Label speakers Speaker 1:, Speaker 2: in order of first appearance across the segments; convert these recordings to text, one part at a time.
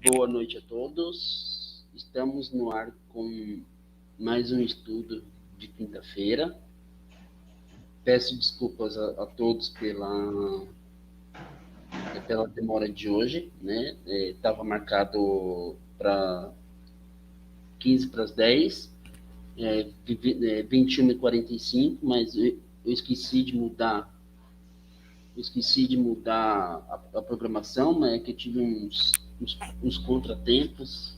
Speaker 1: Boa noite a todos. Estamos no ar com mais um estudo de quinta-feira. Peço desculpas a todos pela demora de hoje, né? Estava marcado para 15 para as 10, 21h45, mas eu esqueci de mudar. A programação, mas é que eu tive uns contratempos,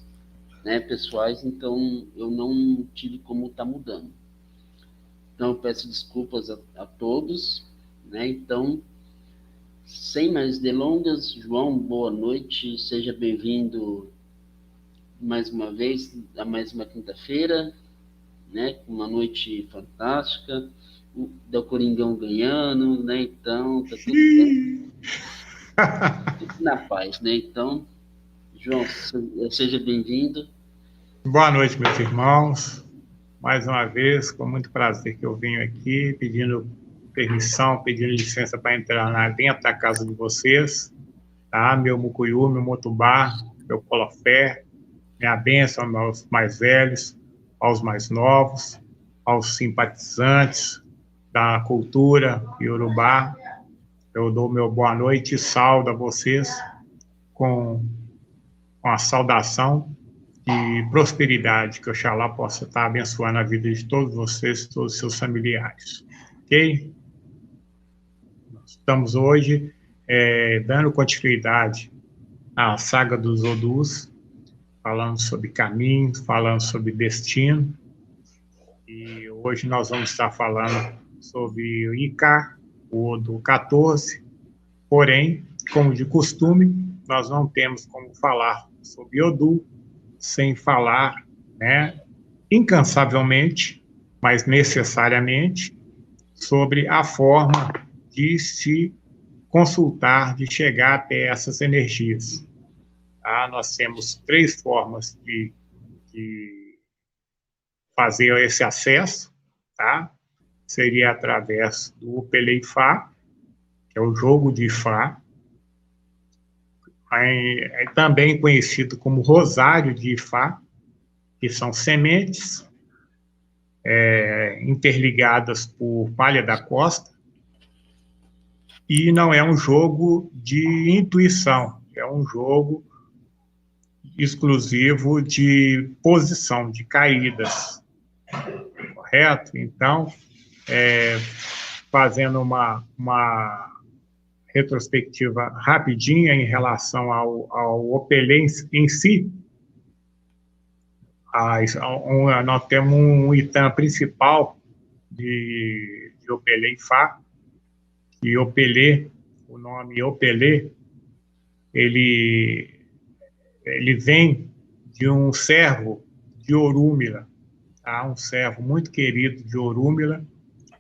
Speaker 1: né, pessoais, então eu não tive como estar mudando. Então eu peço desculpas a todos, né? Então, sem mais delongas, João, boa noite, seja bem-vindo mais uma vez a mais uma quinta-feira, né? Uma noite fantástica, do Coringão ganhando, né? Então, tá tudo bem, tudo na paz, né? Então, João, seja bem-vindo.
Speaker 2: Boa noite, meus irmãos. Mais uma vez, com muito prazer que eu venho aqui, pedindo permissão, pedindo licença para entrar dentro da casa de vocês, tá? Meu mucuyu, meu motubá, meu colofé, minha bênção aos mais velhos, aos mais novos, aos simpatizantes da cultura iorubá. Eu dou meu boa noite e saudo a vocês com a saudação de prosperidade, que Oxalá possa estar abençoando a vida de todos vocês, todos os seus familiares. Ok? Nós estamos hoje dando continuidade à saga dos Odus, falando sobre caminhos, falando sobre destino, e hoje nós vamos estar falando sobre o Ika, o Odu 14, porém, como de costume, nós não temos como falar sobre Odu sem falar, né, incansavelmente, mas necessariamente, sobre a forma de se consultar, de chegar até essas energias. Tá? Nós temos 3 formas de fazer esse acesso, tá? Seria através do Upele Ifá, que é o jogo de Ifá, é também conhecido como Rosário de Ifá, que são sementes interligadas por palha da costa, e não é um jogo de intuição, é um jogo exclusivo de posição, de caídas, correto? Então, fazendo uma retrospectiva rapidinha em relação ao Opelê em si, nós temos um Itã principal de Opelê Ifá, e Opelê, o nome Opelê, ele vem de um servo de Orúmila, tá? Um servo muito querido de Orúmila,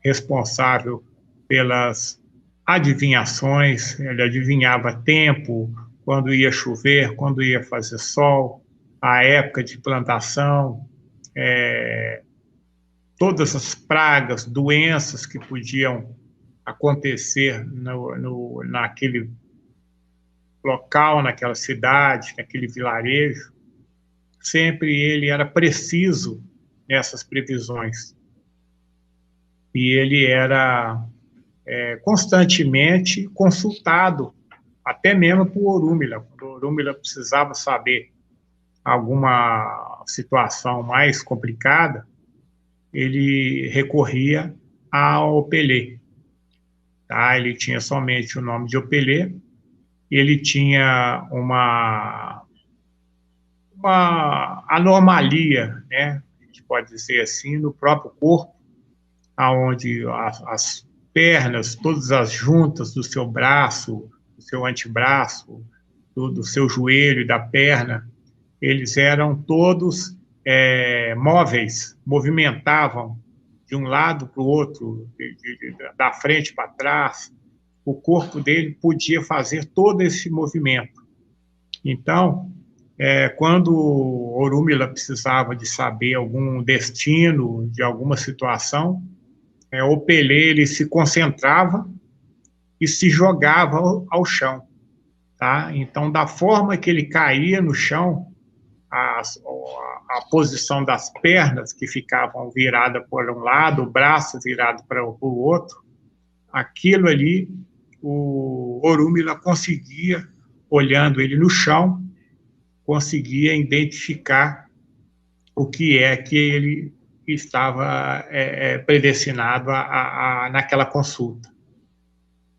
Speaker 2: responsável pelas adivinhações, ele adivinhava tempo, quando ia chover, quando ia fazer sol, a época de plantação, todas as pragas, doenças que podiam acontecer naquele local, naquela cidade, naquele vilarejo, sempre ele era preciso nessas previsões. E ele era constantemente consultado, até mesmo por Orúmila. Quando Orúmila precisava saber alguma situação mais complicada, ele recorria ao Opelê. Tá? Ele tinha somente o nome de Opelê, e ele tinha uma anomalia, né? A gente pode dizer assim, no próprio corpo, aonde as pernas, todas as juntas do seu braço, do seu antebraço, do seu joelho e da perna, eles eram todos móveis, movimentavam de um lado para o outro, da frente para trás. O corpo dele podia fazer todo esse movimento. Então, quando Orúmila precisava de saber algum destino de alguma situação, o Pelé ele se concentrava e se jogava ao chão. tá? Então, da forma que ele caía no chão, a posição das pernas que ficavam viradas para um lado, o braço virado para o outro, aquilo ali, o Orúmila conseguia, olhando ele no chão, conseguia identificar o que é que ele estava predestinado naquela consulta.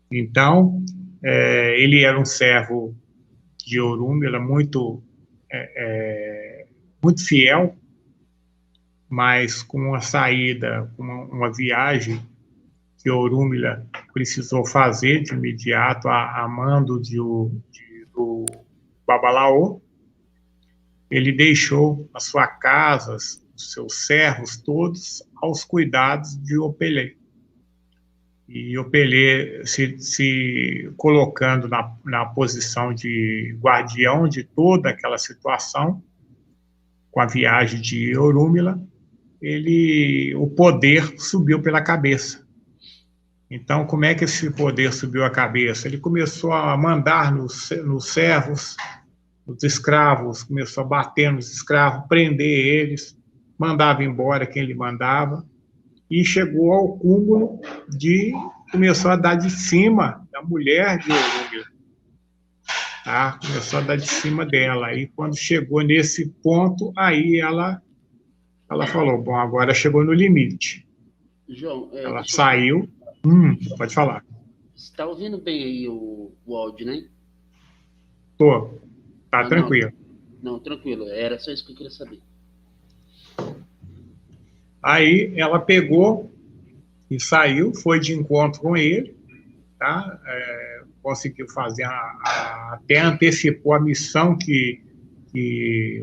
Speaker 2: Então, ele era um servo de Orúmila muito fiel, mas com uma saída, com uma viagem que Orúmila precisou fazer de imediato a mando do Babalaô, ele deixou a sua casa, os seus servos todos, aos cuidados de Opelê. E Opelê se colocando na posição de guardião de toda aquela situação, com a viagem de Orúmila, o poder subiu pela cabeça. Então, como é que esse poder subiu a cabeça? Ele começou a mandar nos servos, nos escravos, começou a bater nos escravos, prender eles, mandava embora quem ele mandava, e chegou ao cúmulo começou a dar de cima da mulher de Orúmila. Tá? Começou a dar de cima dela. E quando chegou nesse ponto, aí ela falou, bom, agora chegou no limite.
Speaker 1: João,
Speaker 2: ela saiu. Pode falar.
Speaker 1: Você está ouvindo bem aí o áudio, né?
Speaker 2: Tô. Tá tranquilo.
Speaker 1: Não, tranquilo. Era só isso que eu queria saber.
Speaker 2: Aí ela pegou e saiu, foi de encontro com ele, tá? Conseguiu fazer, até antecipou a missão que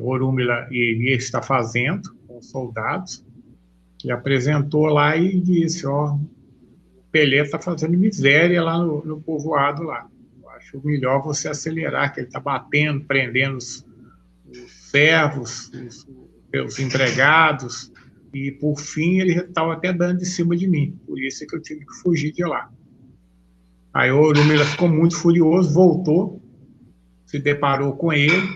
Speaker 2: Orúmila iria estar fazendo com os soldados, e apresentou lá e disse, o Pelé está fazendo miséria lá no povoado lá. Eu acho melhor você acelerar, que ele está batendo, prendendo os servos, os empregados, e por fim ele estava até dando de cima de mim, por isso é que eu tive que fugir de lá. Aí o Orúmila ficou muito furioso, voltou, se deparou com ele,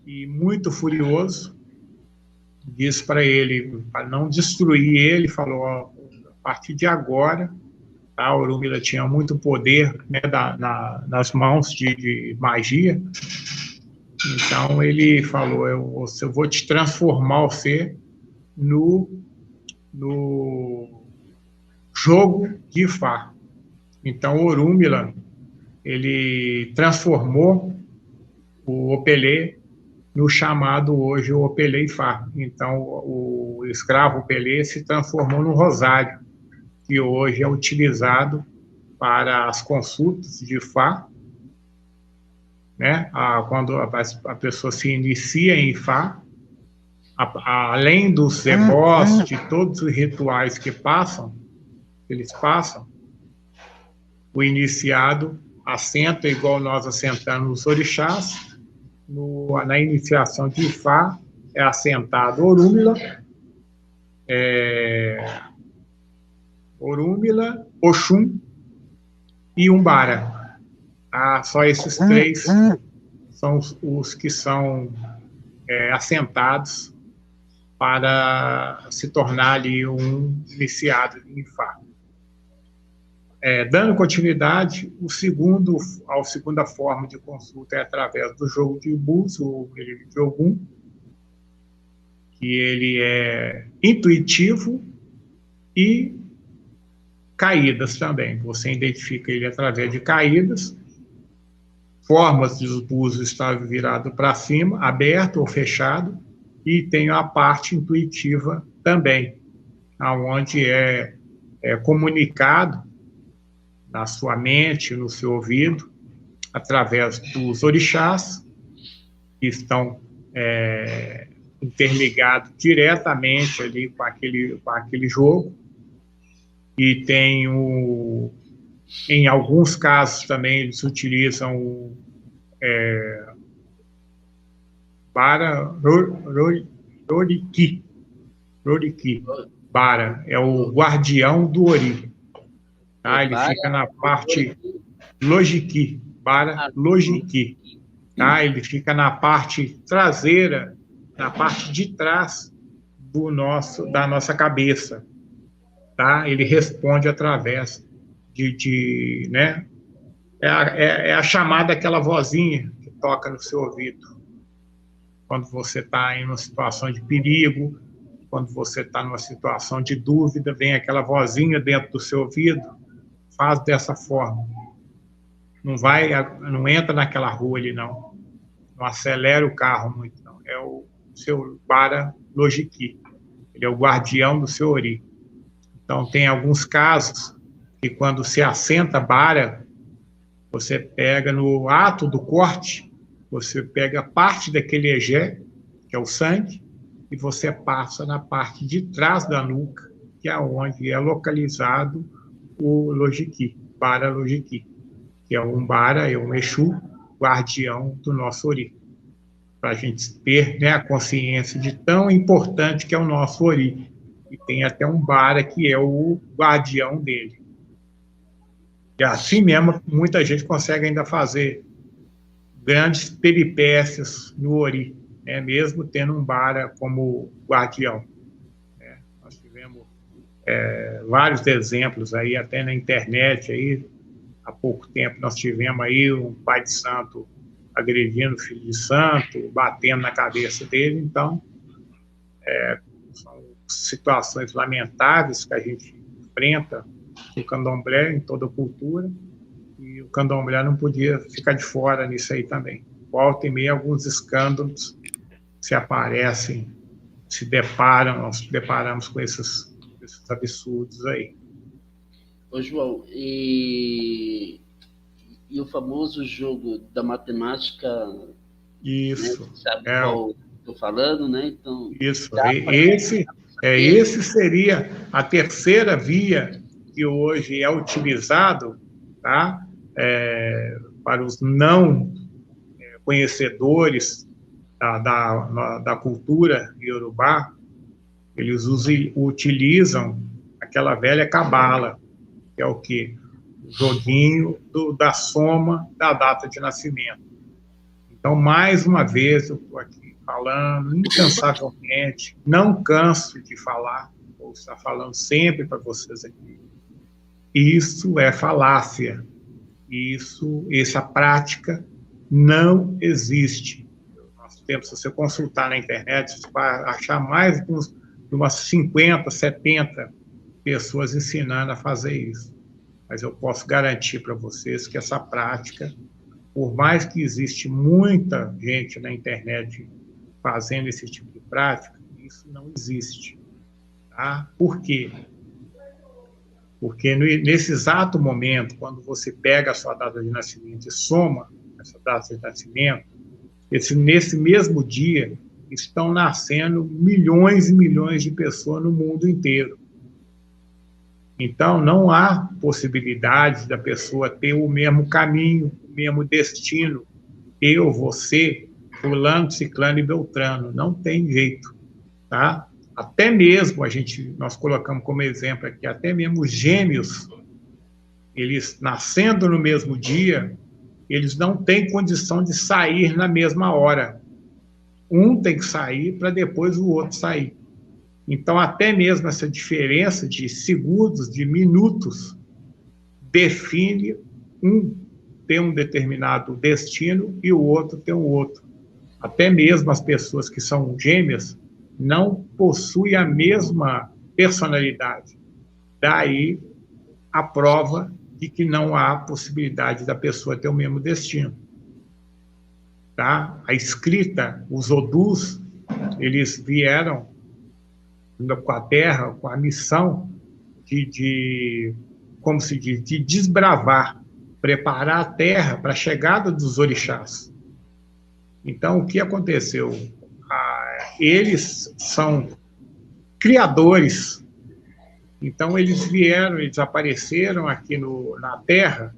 Speaker 2: e muito furioso, disse para ele, para não destruir ele, falou, a partir de agora, tá, o Orúmila tinha muito poder, né, nas mãos de magia, então ele falou, eu vou te transformar você no jogo de Ifá. Então, Orúmila, ele transformou o Opelê no chamado hoje o Opelê Ifá. Então, o escravo Opelê se transformou no rosário, que hoje é utilizado para as consultas de Ifá, né? Quando a pessoa se inicia em Ifá, além dos ebós, de todos os rituais que eles passam, o iniciado assenta igual nós assentamos os orixás. Na iniciação de Ifá é assentado Orúmila, Oxum e Umbara. Só esses três são os que são assentados para se tornar ali um iniciado em Ifá. Dando continuidade, a segunda forma de consulta é através do jogo de búzios, ou de Ogum, que ele é intuitivo e caídas também. Você identifica ele através de caídas, formas de os búzios estar virado para cima, aberto ou fechado, e tem a parte intuitiva também, onde é comunicado na sua mente, no seu ouvido, através dos orixás, que estão interligados diretamente ali com aquele jogo, e tem em alguns casos também eles utilizam para Roriki. Bara é o guardião do Ori. Tá? Ele fica na parte Lojiki. Bara Lojiqui, tá? Ele fica na parte traseira, na parte de trás da nossa cabeça, tá? Ele responde através né? É a chamada, aquela vozinha que toca no seu ouvido. Quando você está em uma situação de perigo, quando você está numa situação de dúvida, vem aquela vozinha dentro do seu ouvido, faz dessa forma. Não entra naquela rua ali, não. Não acelera o carro muito, não. É o seu Bara Lojiqui. Ele é o guardião do seu ori. Então, tem alguns casos que, quando se assenta Bara, você pega no ato do corte, você pega parte daquele egé, que é o sangue, e você passa na parte de trás da nuca, que é onde é localizado o Lojiqui, Bara Lojiqui, que é um Bara, é um Exu, guardião do nosso ori. Para a gente ter, né, a consciência de tão importante que é o nosso ori. E tem até um Bara que é o guardião dele. E assim mesmo, muita gente consegue ainda fazer grandes peripécias no ori, né, mesmo tendo um Bara como guardião. Nós tivemos vários exemplos aí, até na internet, aí, há pouco tempo nós tivemos aí um pai de santo agredindo o filho de santo, batendo na cabeça dele. Então, são situações lamentáveis que a gente enfrenta no candomblé, em toda a cultura, e o candomblé não podia ficar de fora nisso aí também. Volta e meia, alguns escândalos se aparecem, nós deparamos com esses absurdos aí.
Speaker 1: Ô, João, e o famoso jogo da matemática...
Speaker 2: Isso.
Speaker 1: Né, sabe qual estou falando, né? Então,
Speaker 2: isso. Esse seria a terceira via que hoje é utilizado, tá? Para os não conhecedores da cultura iorubá. Eles utilizam aquela velha cabala, que é o quê? O joguinho da soma da data de nascimento. Então, mais uma vez, eu estou aqui falando incansavelmente, não canso de falar, vou estar falando sempre para vocês aqui. Isso é falácia. Essa prática não existe. Nós temos, se você consultar na internet, você vai achar mais de umas 50, 70 pessoas ensinando a fazer isso. Mas eu posso garantir para vocês que essa prática, por mais que existe muita gente na internet fazendo esse tipo de prática, isso não existe. Tá? Por quê? Porque nesse exato momento, quando você pega a sua data de nascimento e soma essa data de nascimento, nesse mesmo dia estão nascendo milhões e milhões de pessoas no mundo inteiro. Então, não há possibilidade da pessoa ter o mesmo caminho, o mesmo destino. Eu, você, fulano, ciclano e beltrano. Não tem jeito, tá? Até mesmo, nós colocamos como exemplo aqui, até mesmo os gêmeos, eles nascendo no mesmo dia, eles não têm condição de sair na mesma hora. Um tem que sair para depois o outro sair. Então, até mesmo essa diferença de segundos, de minutos, define um ter um determinado destino e o outro ter um outro. Até mesmo as pessoas que são gêmeas não possuem a mesma personalidade. Daí a prova de que não há possibilidade da pessoa ter o mesmo destino. Tá? A escrita, os Odus, eles vieram com a Terra, com a missão como se diz, de desbravar, preparar a Terra para a chegada dos orixás. Então, o que aconteceu? Eles são criadores. Então, eles apareceram aqui na Terra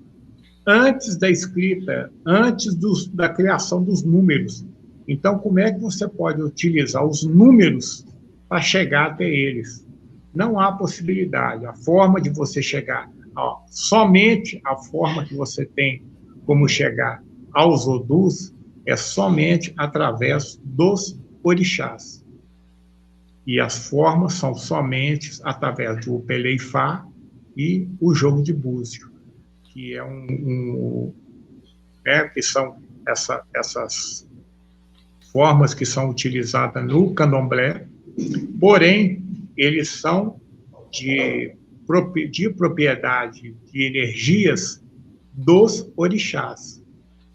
Speaker 2: antes da escrita, antes da criação dos números. Então, como é que você pode utilizar os números para chegar até eles? Não há possibilidade. A forma de você chegar, somente a forma que você tem como chegar aos Odus é somente através dos orixás. E as formas são somente através do Upeleifá e o jogo de búzio, que é que são essas formas que são utilizadas no candomblé, porém, eles são de propriedade de energias dos orixás,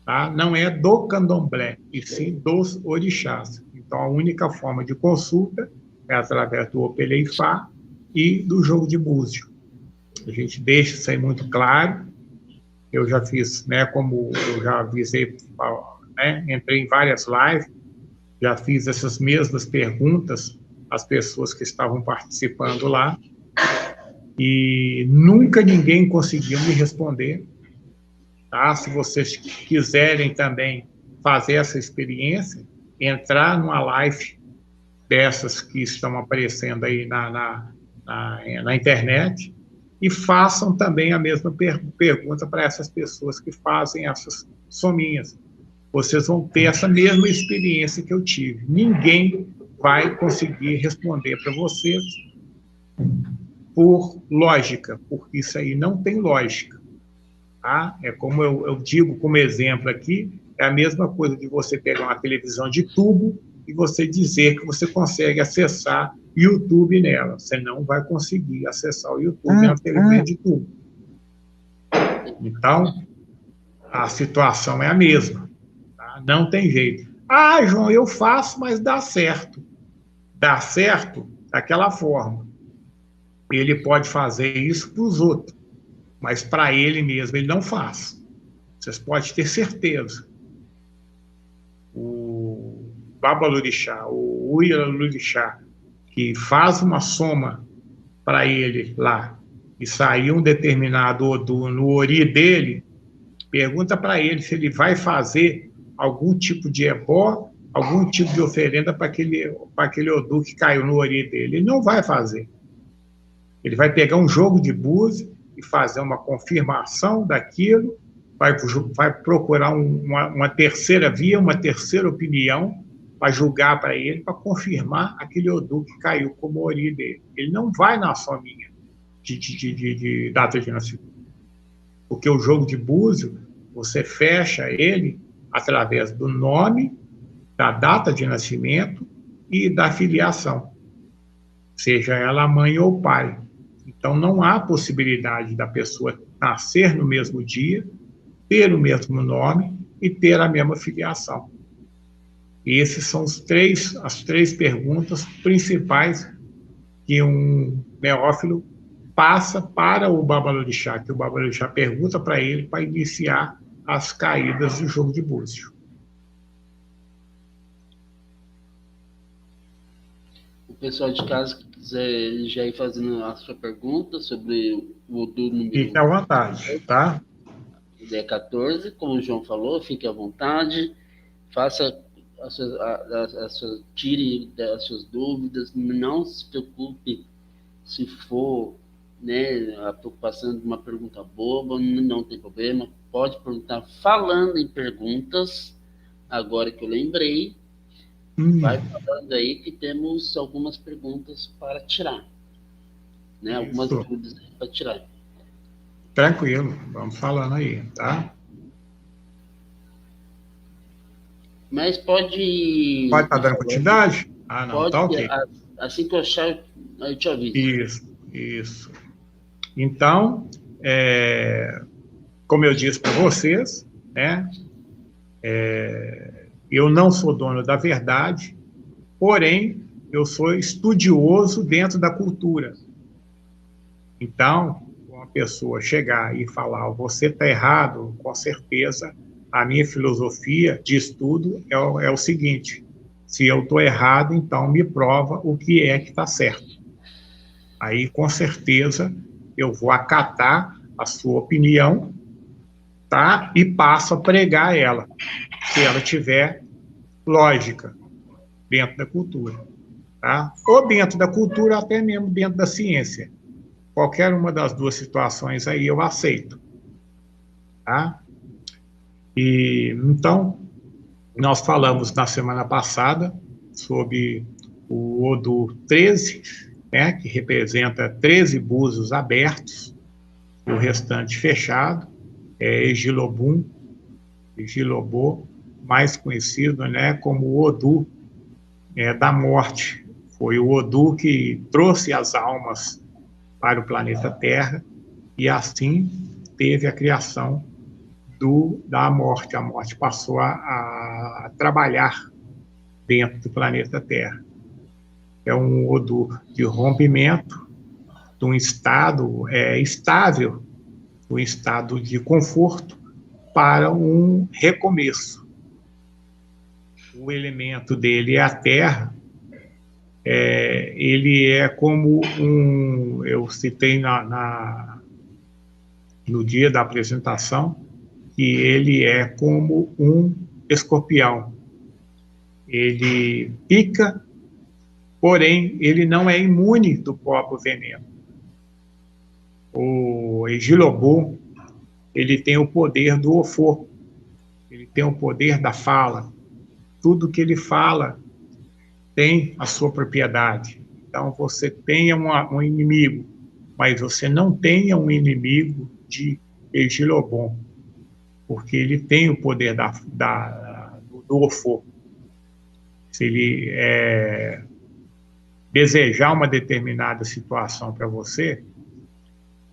Speaker 2: tá? Não é do candomblé, e sim dos orixás. Então, a única forma de consulta é através do Opeleifá e do jogo de búzio. A gente deixa isso aí muito claro. Eu já fiz, né, como eu já avisei, né, entrei em várias lives, já fiz essas mesmas perguntas às pessoas que estavam participando lá, e nunca ninguém conseguiu me responder. Tá? Se vocês quiserem também fazer essa experiência, entrar numa live dessas que estão aparecendo aí na internet e façam também a mesma pergunta para essas pessoas que fazem essas sominhas. Vocês vão ter essa mesma experiência que eu tive. Ninguém vai conseguir responder para vocês por lógica, porque isso aí não tem lógica. Tá? É como eu digo como exemplo aqui, é a mesma coisa de você pegar uma televisão de tubo e você dizer que você consegue acessar YouTube nela. Você não vai conseguir acessar o YouTube na televisão de tubo. Então, a situação é a mesma. Tá? Não tem jeito. Ah, João, eu faço, mas dá certo. Dá certo daquela forma. Ele pode fazer isso para os outros, mas para ele mesmo ele não faz. Vocês podem ter certeza. O Babalorixá, o Uialorixá, que faz uma soma para ele lá e sair um determinado Odu no ori dele, pergunta para ele se ele vai fazer algum tipo de ebó, algum tipo de oferenda para aquele Odu que caiu no ori dele. Ele não vai fazer. Ele vai pegar um jogo de búzio e fazer uma confirmação daquilo, vai procurar uma terceira via, uma terceira opinião, para julgar para ele, para confirmar aquele Odu que caiu como ori dele. Ele não vai na sominha de data de nascimento. Porque o jogo de búzio, você fecha ele através do nome, da data de nascimento e da filiação, seja ela mãe ou pai. Então, não há possibilidade da pessoa nascer no mesmo dia, ter o mesmo nome e ter a mesma filiação. E esses são as três perguntas principais que um neófilo passa para o Babalorixá, que o Babalorixá pergunta para ele para iniciar as caídas do jogo de búzio.
Speaker 1: O pessoal de casa que quiser já ir fazendo a sua pergunta sobre o Odu número...
Speaker 2: Fique à vontade, tá?
Speaker 1: 14, como o João falou, fique à vontade, faça tire as suas dúvidas, não se preocupe se for, né, a preocupação de uma pergunta boba, não tem problema, pode perguntar. Falando em perguntas, agora que eu lembrei, vai falando aí que temos algumas perguntas para tirar, né? Algumas dúvidas para tirar.
Speaker 2: Tranquilo, vamos falando aí, tá?
Speaker 1: Mas pode...
Speaker 2: Pode estar dando continuidade? Ah, não,
Speaker 1: pode,
Speaker 2: tá ok.
Speaker 1: Assim que eu achar, eu te aviso.
Speaker 2: Isso. Então, como eu disse para vocês, né? Eu não sou dono da verdade, porém, eu sou estudioso dentro da cultura. Então, uma pessoa chegar e falar, você está errado, com certeza, a minha filosofia de estudo é o seguinte, se eu estou errado, então me prova o que é que está certo. Aí, com certeza, eu vou acatar a sua opinião, tá? E passo a pregar ela, se ela tiver lógica dentro da cultura, tá? Ou dentro da cultura, até mesmo dentro da ciência. Qualquer uma das duas situações aí eu aceito, tá? E então, nós falamos na semana passada sobre o Odu 13, né, que representa 13 búzios abertos, o restante fechado, é Egilobum, Egilobô, mais conhecido, né, como o Odu da morte. Foi o Odu que trouxe as almas para o planeta Terra e assim teve a criação da morte. A morte passou a trabalhar dentro do planeta Terra. É um Odu de rompimento, de um estado estável, um estado de conforto para um recomeço. O elemento dele é a terra, ele é como eu citei no dia da apresentação, que ele é como um escorpião. Ele pica, porém, ele não é imune do próprio veneno. O Egilobô, ele tem o poder do ofô, ele tem o poder da fala. Tudo que ele fala tem a sua propriedade. Então, você tenha um inimigo, mas você não tenha um inimigo de Egilobô, porque ele tem o poder do ofô. Se ele desejar uma determinada situação para você,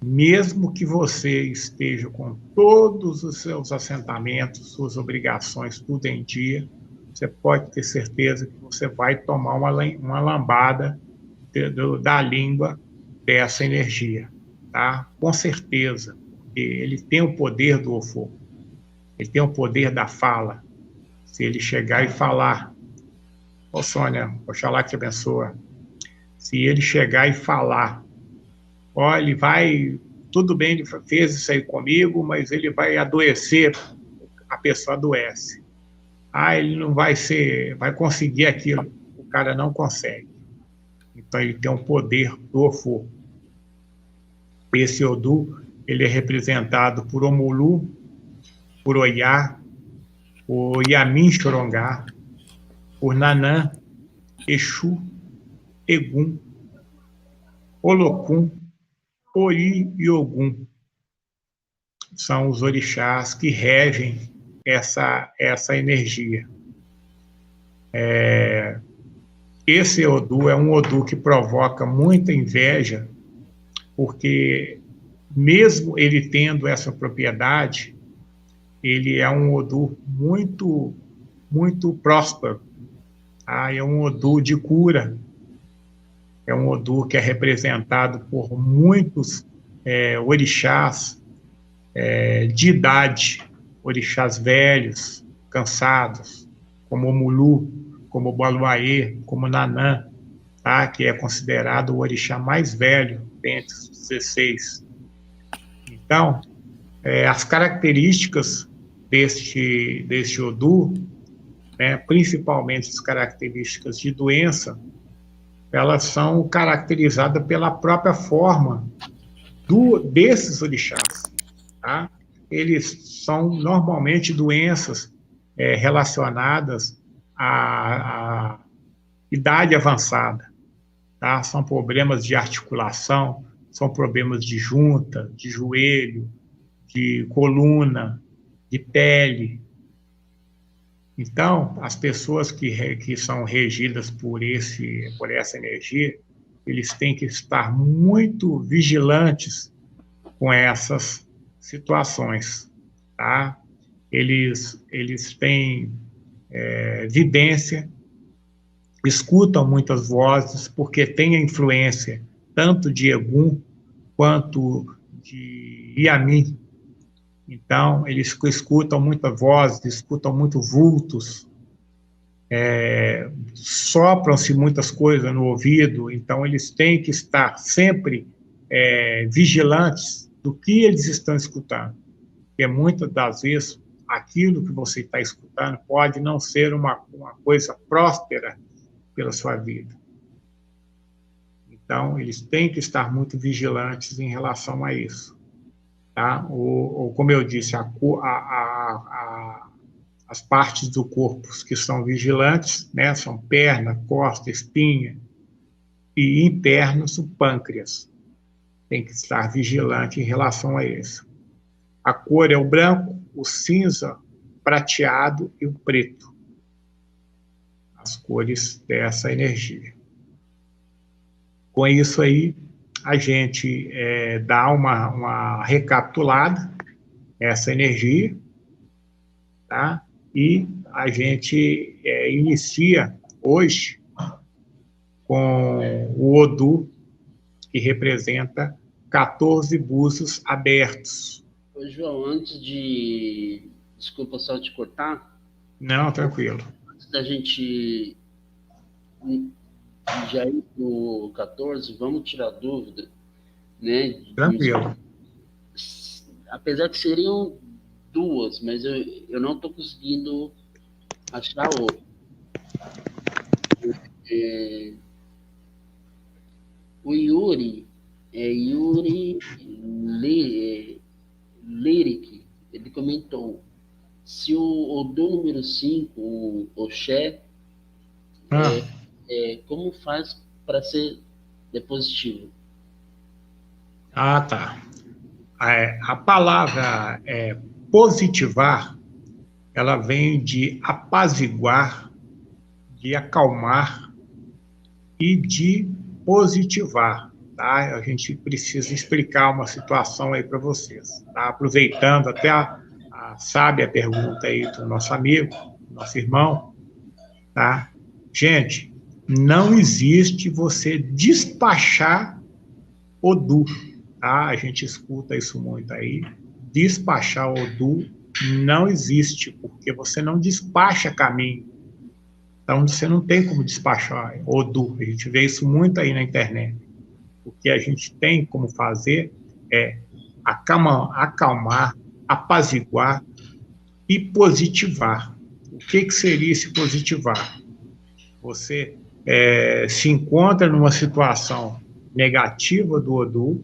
Speaker 2: mesmo que você esteja com todos os seus assentamentos, suas obrigações, tudo em dia, você pode ter certeza que você vai tomar uma lambada da língua dessa energia, tá? Com certeza, porque ele tem o poder do ofô, ele tem o poder da fala. Se ele chegar e falar, ô Sônia, oxalá te abençoa, se ele chegar e falar, olha, ele vai, tudo bem, ele fez isso aí comigo, mas ele vai adoecer, a pessoa adoece. Ele não vai conseguir aquilo. O cara não consegue. Então, ele tem um poder do ofô. Esse Odu, ele é representado por Omulu, por Oyá, por Yamin Xorongá, por Nanã, Exu, Egum, Olokun, Ori e Ogum. São os orixás que regem essa energia. Esse Odu é um Odu que provoca muita inveja, porque mesmo ele tendo essa propriedade, ele é um Odu muito, muito próspero. É um Odu de cura, é um Odu que é representado por muitos orixás de idade, orixás velhos, cansados, como Omulu, como Baluaê, como Nanã, tá? Que é considerado o orixá mais velho dentre os 16. Então, as características deste Odu, né, principalmente as características de doença, elas são caracterizadas pela própria forma desses orixás. Tá? Eles são normalmente doenças relacionadas à idade avançada. Tá? São problemas de articulação, são problemas de junta, de joelho, de coluna, de pele. Então, as pessoas que são regidas por essa energia, eles têm que estar muito vigilantes com essas situações, tá? Eles têm vidência, escutam muitas vozes, porque tem a influência tanto de Egum quanto de Yamin. Então, eles escutam muitas vozes, escutam muito vultos, sopram-se muitas coisas no ouvido, então eles têm que estar sempre vigilantes do que eles estão escutando, porque muitas das vezes aquilo que você está escutando pode não ser uma coisa próspera pela sua vida. Então, eles têm que estar muito vigilantes em relação a isso. tá? Como eu disse, as partes do corpo que são vigilantes, né, são perna, costa, espinha, e internos, o pâncreas. Tem que estar vigilante em relação a isso. A cor é o branco, o cinza, prateado e o preto. As cores dessa energia. Com isso aí, a gente dá uma recapitulada essa energia, tá? E a gente inicia hoje com o Odu, que representa 14 búzios abertos.
Speaker 1: Ô, João, antes de... Desculpa só te cortar.
Speaker 2: Não, tranquilo.
Speaker 1: Antes da gente já ir pro 14, vamos tirar dúvida, né?
Speaker 2: Tranquilo.
Speaker 1: Apesar que seriam duas, mas eu não estou conseguindo achar outra. O Yuri, Yuri Lyric, ele comentou, se o Odu número 5, o Oxé, como faz para ser positivo?
Speaker 2: Ah, tá. A palavra positivar, ela vem de apaziguar, de acalmar e de positivar, tá? A gente precisa explicar uma situação aí para vocês, tá? Aproveitando até a sábia pergunta aí do nosso amigo, nosso irmão, tá? Gente, não existe você despachar Odu, tá? A gente escuta isso muito aí. Despachar Odu não existe, porque você não despacha caminho. Então, você não tem como despachar Odu. A gente vê isso muito aí na internet. O que a gente tem como fazer é acalmar, apaziguar e positivar. O que seria esse positivar? Você se encontra numa situação negativa do Odu,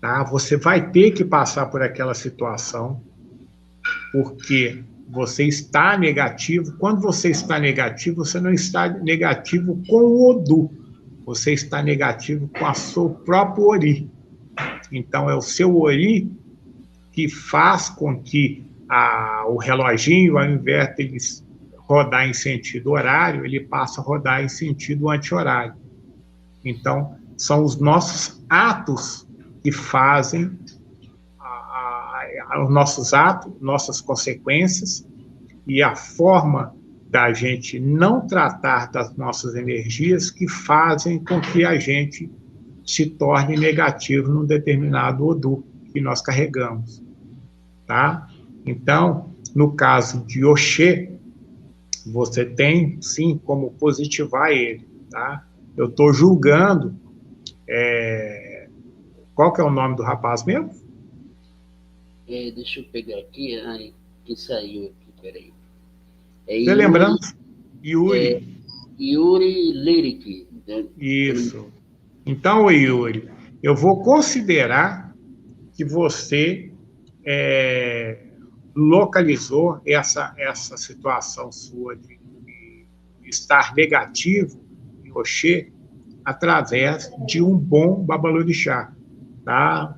Speaker 2: tá? Você vai ter que passar por aquela situação, porque você está negativo. Quando você está negativo, você não está negativo com o Odu, você está negativo com o seu próprio Ori. Então, é o seu Ori que faz com que o reloginho, ao invés de ele rodar em sentido horário, ele passa a rodar em sentido anti-horário. Então, são os nossos atos que fazem os nossos atos, nossas consequências, e a forma da gente não tratar das nossas energias que fazem com que a gente se torne negativo num determinado Odu que nós carregamos, tá? Então, no caso de Oxê, você tem, sim, como positivar ele, tá? Eu estou julgando... Qual que é o nome do rapaz mesmo?
Speaker 1: Deixa eu pegar aqui. Ai, que saiu aqui, peraí.
Speaker 2: Você lembrando? Yuri.
Speaker 1: Yuri Lyric.
Speaker 2: Isso. Então, Yuri, eu vou considerar que você localizou essa situação sua de estar negativo em Oxê através de um bom babalorixá, tá?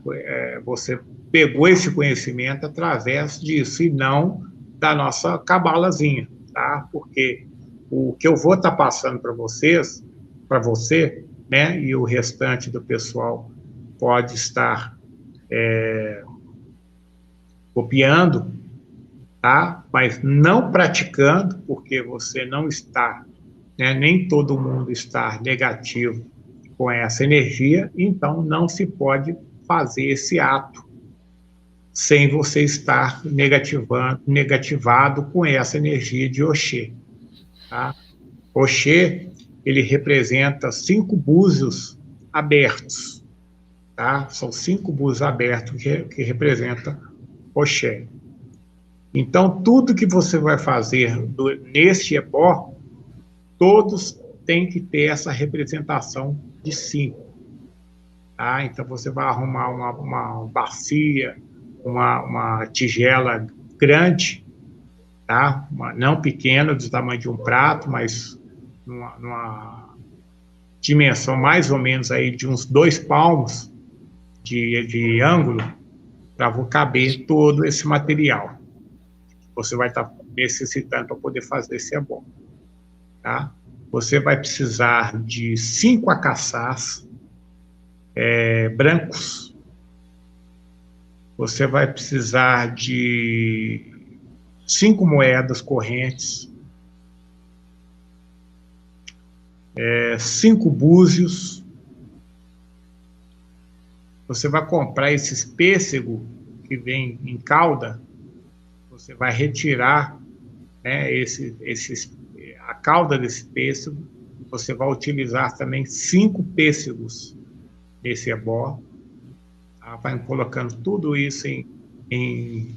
Speaker 2: Você pegou esse conhecimento através disso e não da nossa cabalazinha, tá? Porque o que eu vou estar passando para vocês, para você, né, e o restante do pessoal pode estar copiando, tá? Mas não praticando, porque você não está, né, nem todo mundo está negativo com essa energia, então não se pode fazer esse ato sem você estar negativado com essa energia de Oxê, tá? Oxê, ele representa 5 búzios abertos, tá? São 5 búzios abertos que representam Oxé. Então, tudo que você vai fazer neste ebó, todos têm que ter essa representação de 5. Tá? Então, você vai arrumar uma bacia, uma tigela grande, tá? Não pequena, do tamanho de um prato, mas numa dimensão mais ou menos aí de uns 2 palmos de ângulo, para caber todo esse material que você vai estar necessitando para poder fazer esse ebó, tá? Você vai precisar de 5 acaçás brancos. Você vai precisar de 5 moedas correntes, 5 búzios. Você vai comprar esses pêssegos que vem em calda, você vai retirar, né, a calda desse pêssego, você vai utilizar também 5 pêssegos nesse ebó, tá? Vai colocando tudo isso em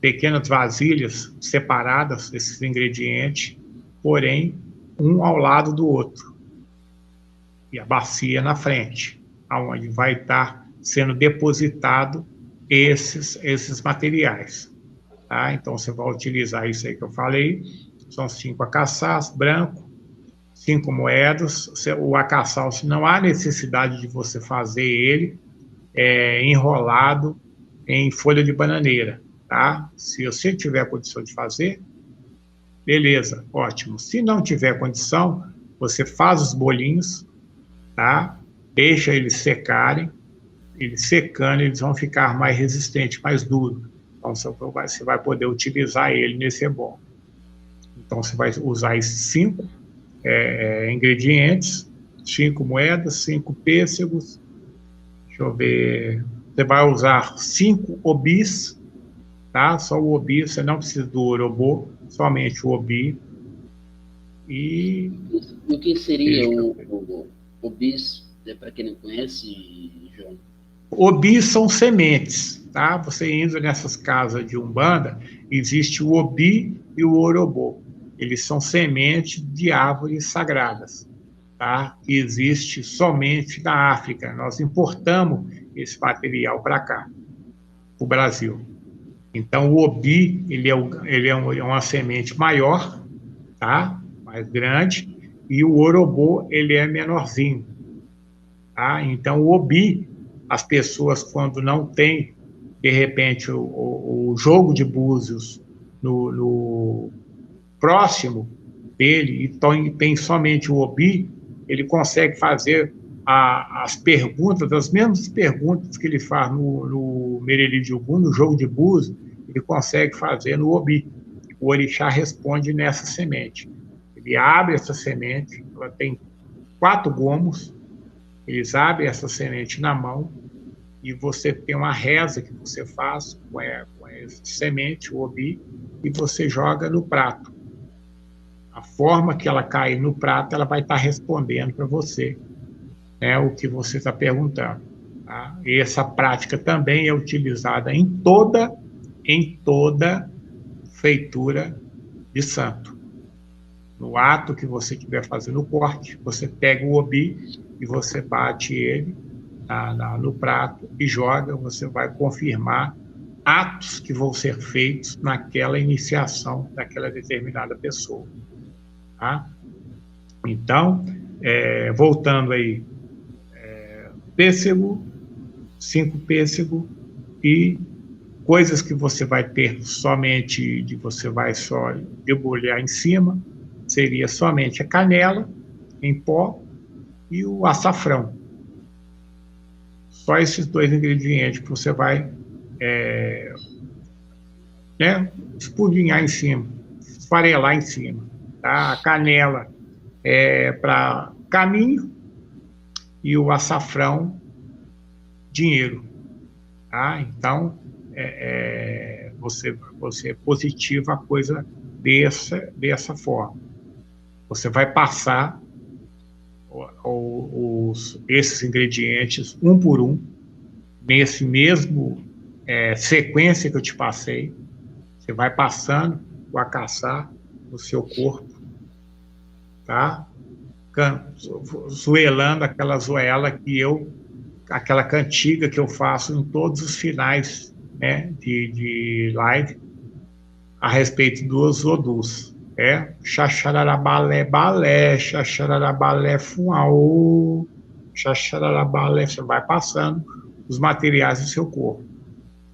Speaker 2: pequenas vasilhas separadas, esses ingredientes, porém, um ao lado do outro, e a bacia na frente, aonde vai estar sendo depositado esses materiais, tá? Então, você vai utilizar isso aí que eu falei, são 5 acaçás branco, 5 moedas. O acaçal, se não há necessidade de você fazer ele enrolado em folha de bananeira, tá? Se você tiver condição de fazer, beleza, ótimo. Se não tiver condição, você faz os bolinhos, tá? Deixa eles secarem, eles secando, eles vão ficar mais resistentes, mais duros. Então, você vai poder utilizar ele nesse ebó. Então, você vai usar esses 5 ingredientes, 5 moedas, 5 pêssegos, deixa eu ver, você vai usar 5 obis, tá? Só o obi, você não precisa do orobô, somente o obi. E
Speaker 1: o que seria o obis, para quem não conhece, João?
Speaker 2: Obis são sementes, tá? Você indo nessas casas de Umbanda, existe o obi e o orobô. Eles são sementes de árvores sagradas, tá? Que existe somente na África. Nós importamos esse material para cá, para o Brasil. Então, o obi, ele é uma semente maior, tá? Mais grande, e o orobô, ele é menorzinho, tá? Então, o obi, as pessoas, quando não tem, de repente, o jogo de búzios no próximo dele, e tem somente o obi, ele consegue fazer as perguntas, as mesmas perguntas que ele faz no Mereli de Ogum, no jogo de búzios, ele consegue fazer no obi. O orixá responde nessa semente. Ele abre essa semente, ela tem 4 gomos, eles abrem essa semente na mão, e você tem uma reza que você faz com essa semente, o obi, e você joga no prato. A forma que ela cai no prato, ela vai estar respondendo para você, né, o que você está perguntando. Tá? E essa prática também é utilizada em toda feitura de santo. No ato que você estiver fazendo o corte, você pega o obi e você bate ele no prato e joga, você vai confirmar atos que vão ser feitos naquela iniciação daquela determinada pessoa. Tá? Então, voltando aí, pêssego, 5 pêssego e coisas que você vai ter somente, você vai só debulhar em cima, seria somente a canela em pó e o açafrão. Só esses 2 ingredientes que você vai espudinhar em cima, esfarelar em cima. Tá? A canela para caminho e o açafrão, dinheiro. Tá? Então, você positiva a coisa dessa forma. Você vai passar esses ingredientes um por um, nesse mesmo sequência que eu te passei. Você vai passando o acaçar no seu corpo, tá? Zoelando aquela zoela aquela cantiga que eu faço em todos os finais né, de live a respeito dos odus. Xaxararabalé, balé, xaxararabalé, fuaô, xaxararabalé, você vai passando os materiais do seu corpo.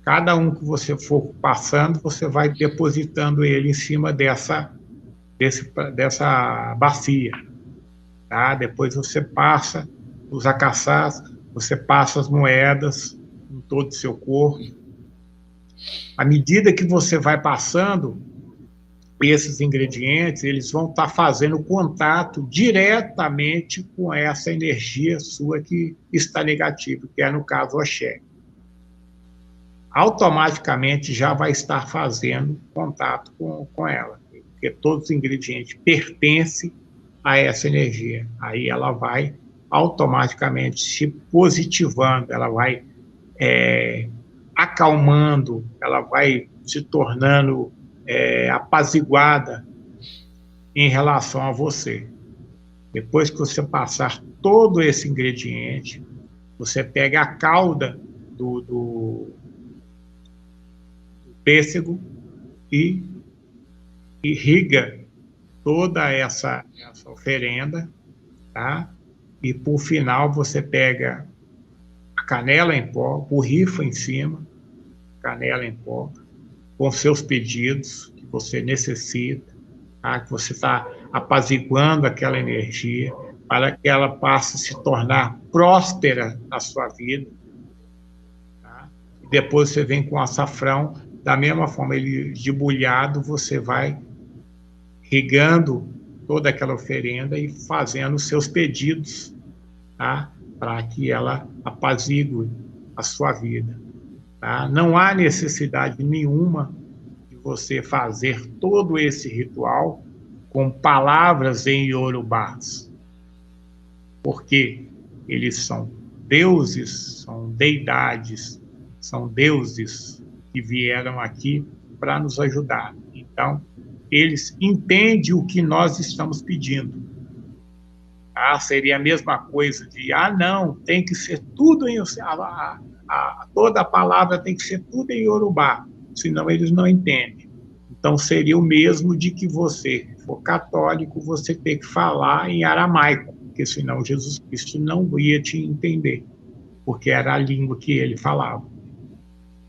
Speaker 2: Cada um que você for passando, você vai depositando ele em cima dessa bacia, tá? Depois você passa os acaçás, você passa as moedas em todo o seu corpo. À medida que você vai passando esses ingredientes, eles vão estar fazendo contato diretamente com essa energia sua que está negativa, que é, no caso, o axé. Automaticamente já vai estar fazendo contato com ela, porque todos os ingredientes pertencem a essa energia. Aí ela vai automaticamente se positivando, ela vai acalmando, ela vai se tornando apaziguada em relação a você. Depois que você passar todo esse ingrediente, você pega a cauda do pêssego e irriga toda essa oferenda, tá? E por final você pega a canela em pó, borrifa em cima, canela em pó, com seus pedidos que você necessita, tá? Que você está apaziguando aquela energia para que ela passe a se tornar próspera na sua vida, tá? E depois você vem com o açafrão, da mesma forma, ele debulhado, você vai regando toda aquela oferenda e fazendo os seus pedidos, tá? Para que ela apazigue a sua vida. Tá? Não há necessidade nenhuma de você fazer todo esse ritual com palavras em iorubás, porque eles são deuses, são deidades, são deuses que vieram aqui para nos ajudar. Então, eles entendem o que nós estamos pedindo. Seria a mesma coisa de, não, tem que ser tudo em... toda a palavra tem que ser tudo em Yorubá, senão eles não entendem. Então, seria o mesmo de que você, se for católico, você tem que falar em aramaico, porque senão Jesus Cristo não ia te entender, porque era a língua que ele falava.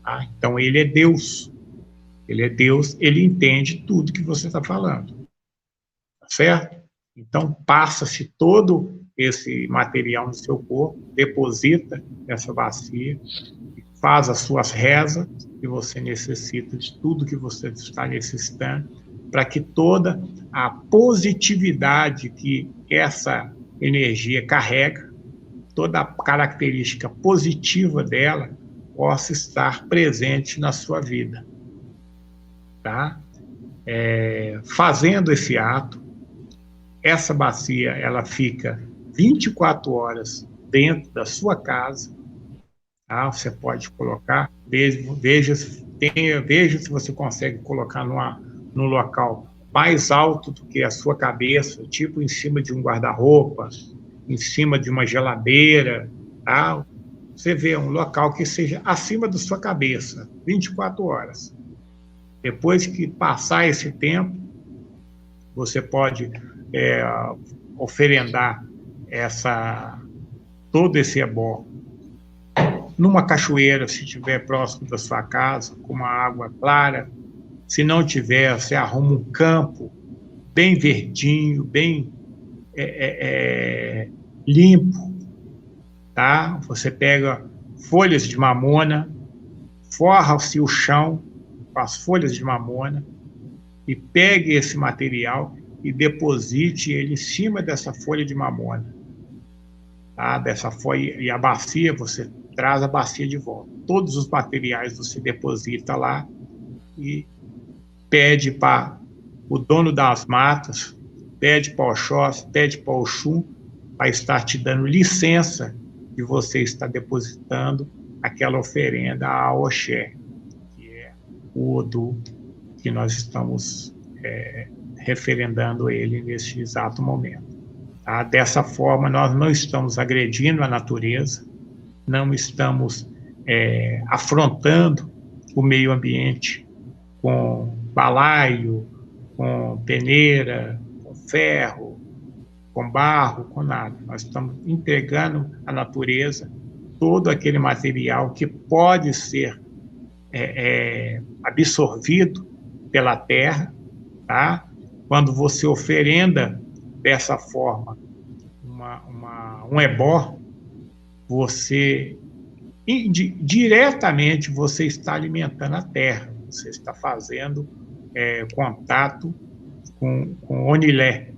Speaker 2: Tá? Então, ele é Deus. Ele é Deus, ele entende tudo que você está falando. Tá certo? Então, passa-se todo esse material no seu corpo, deposita nessa bacia, faz as suas rezas que você necessita, de tudo que você está necessitando, para que toda a positividade que essa energia carrega, toda a característica positiva dela, possa estar presente na sua vida. Tá? Fazendo esse ato, essa bacia ela fica 24 horas dentro da sua casa. Tá? Você pode colocar, veja se você consegue colocar num local mais alto do que a sua cabeça, tipo em cima de um guarda-roupa, em cima de uma geladeira. Tá? Você vê um local que seja acima da sua cabeça, 24 horas. Depois que passar esse tempo, você pode oferendar todo esse ebó numa cachoeira, se estiver próximo da sua casa, com uma água clara. Se não tiver, você arruma um campo bem verdinho, bem limpo, tá? Você pega folhas de mamona, forra-se o chão com as folhas de mamona e pegue esse material e deposite ele em cima dessa folha de mamona. Tá? Dessa folha, e a bacia, você traz a bacia de volta. Todos os materiais você deposita lá e pede para o dono das matas, pede para o Oxóssi, pede para o Oxum, para estar te dando licença de você estar depositando aquela oferenda ao Oxé, que é o Odu que nós estamos referendando ele nesse exato momento. Tá? Dessa forma, nós não estamos agredindo a natureza, não estamos afrontando o meio ambiente com balaio, com peneira, com ferro, com barro, com nada. Nós estamos entregando à natureza todo aquele material que pode ser absorvido pela terra, tá? Quando você oferenda dessa forma um ebó, você diretamente você está alimentando a terra, você está fazendo contato com Onilé,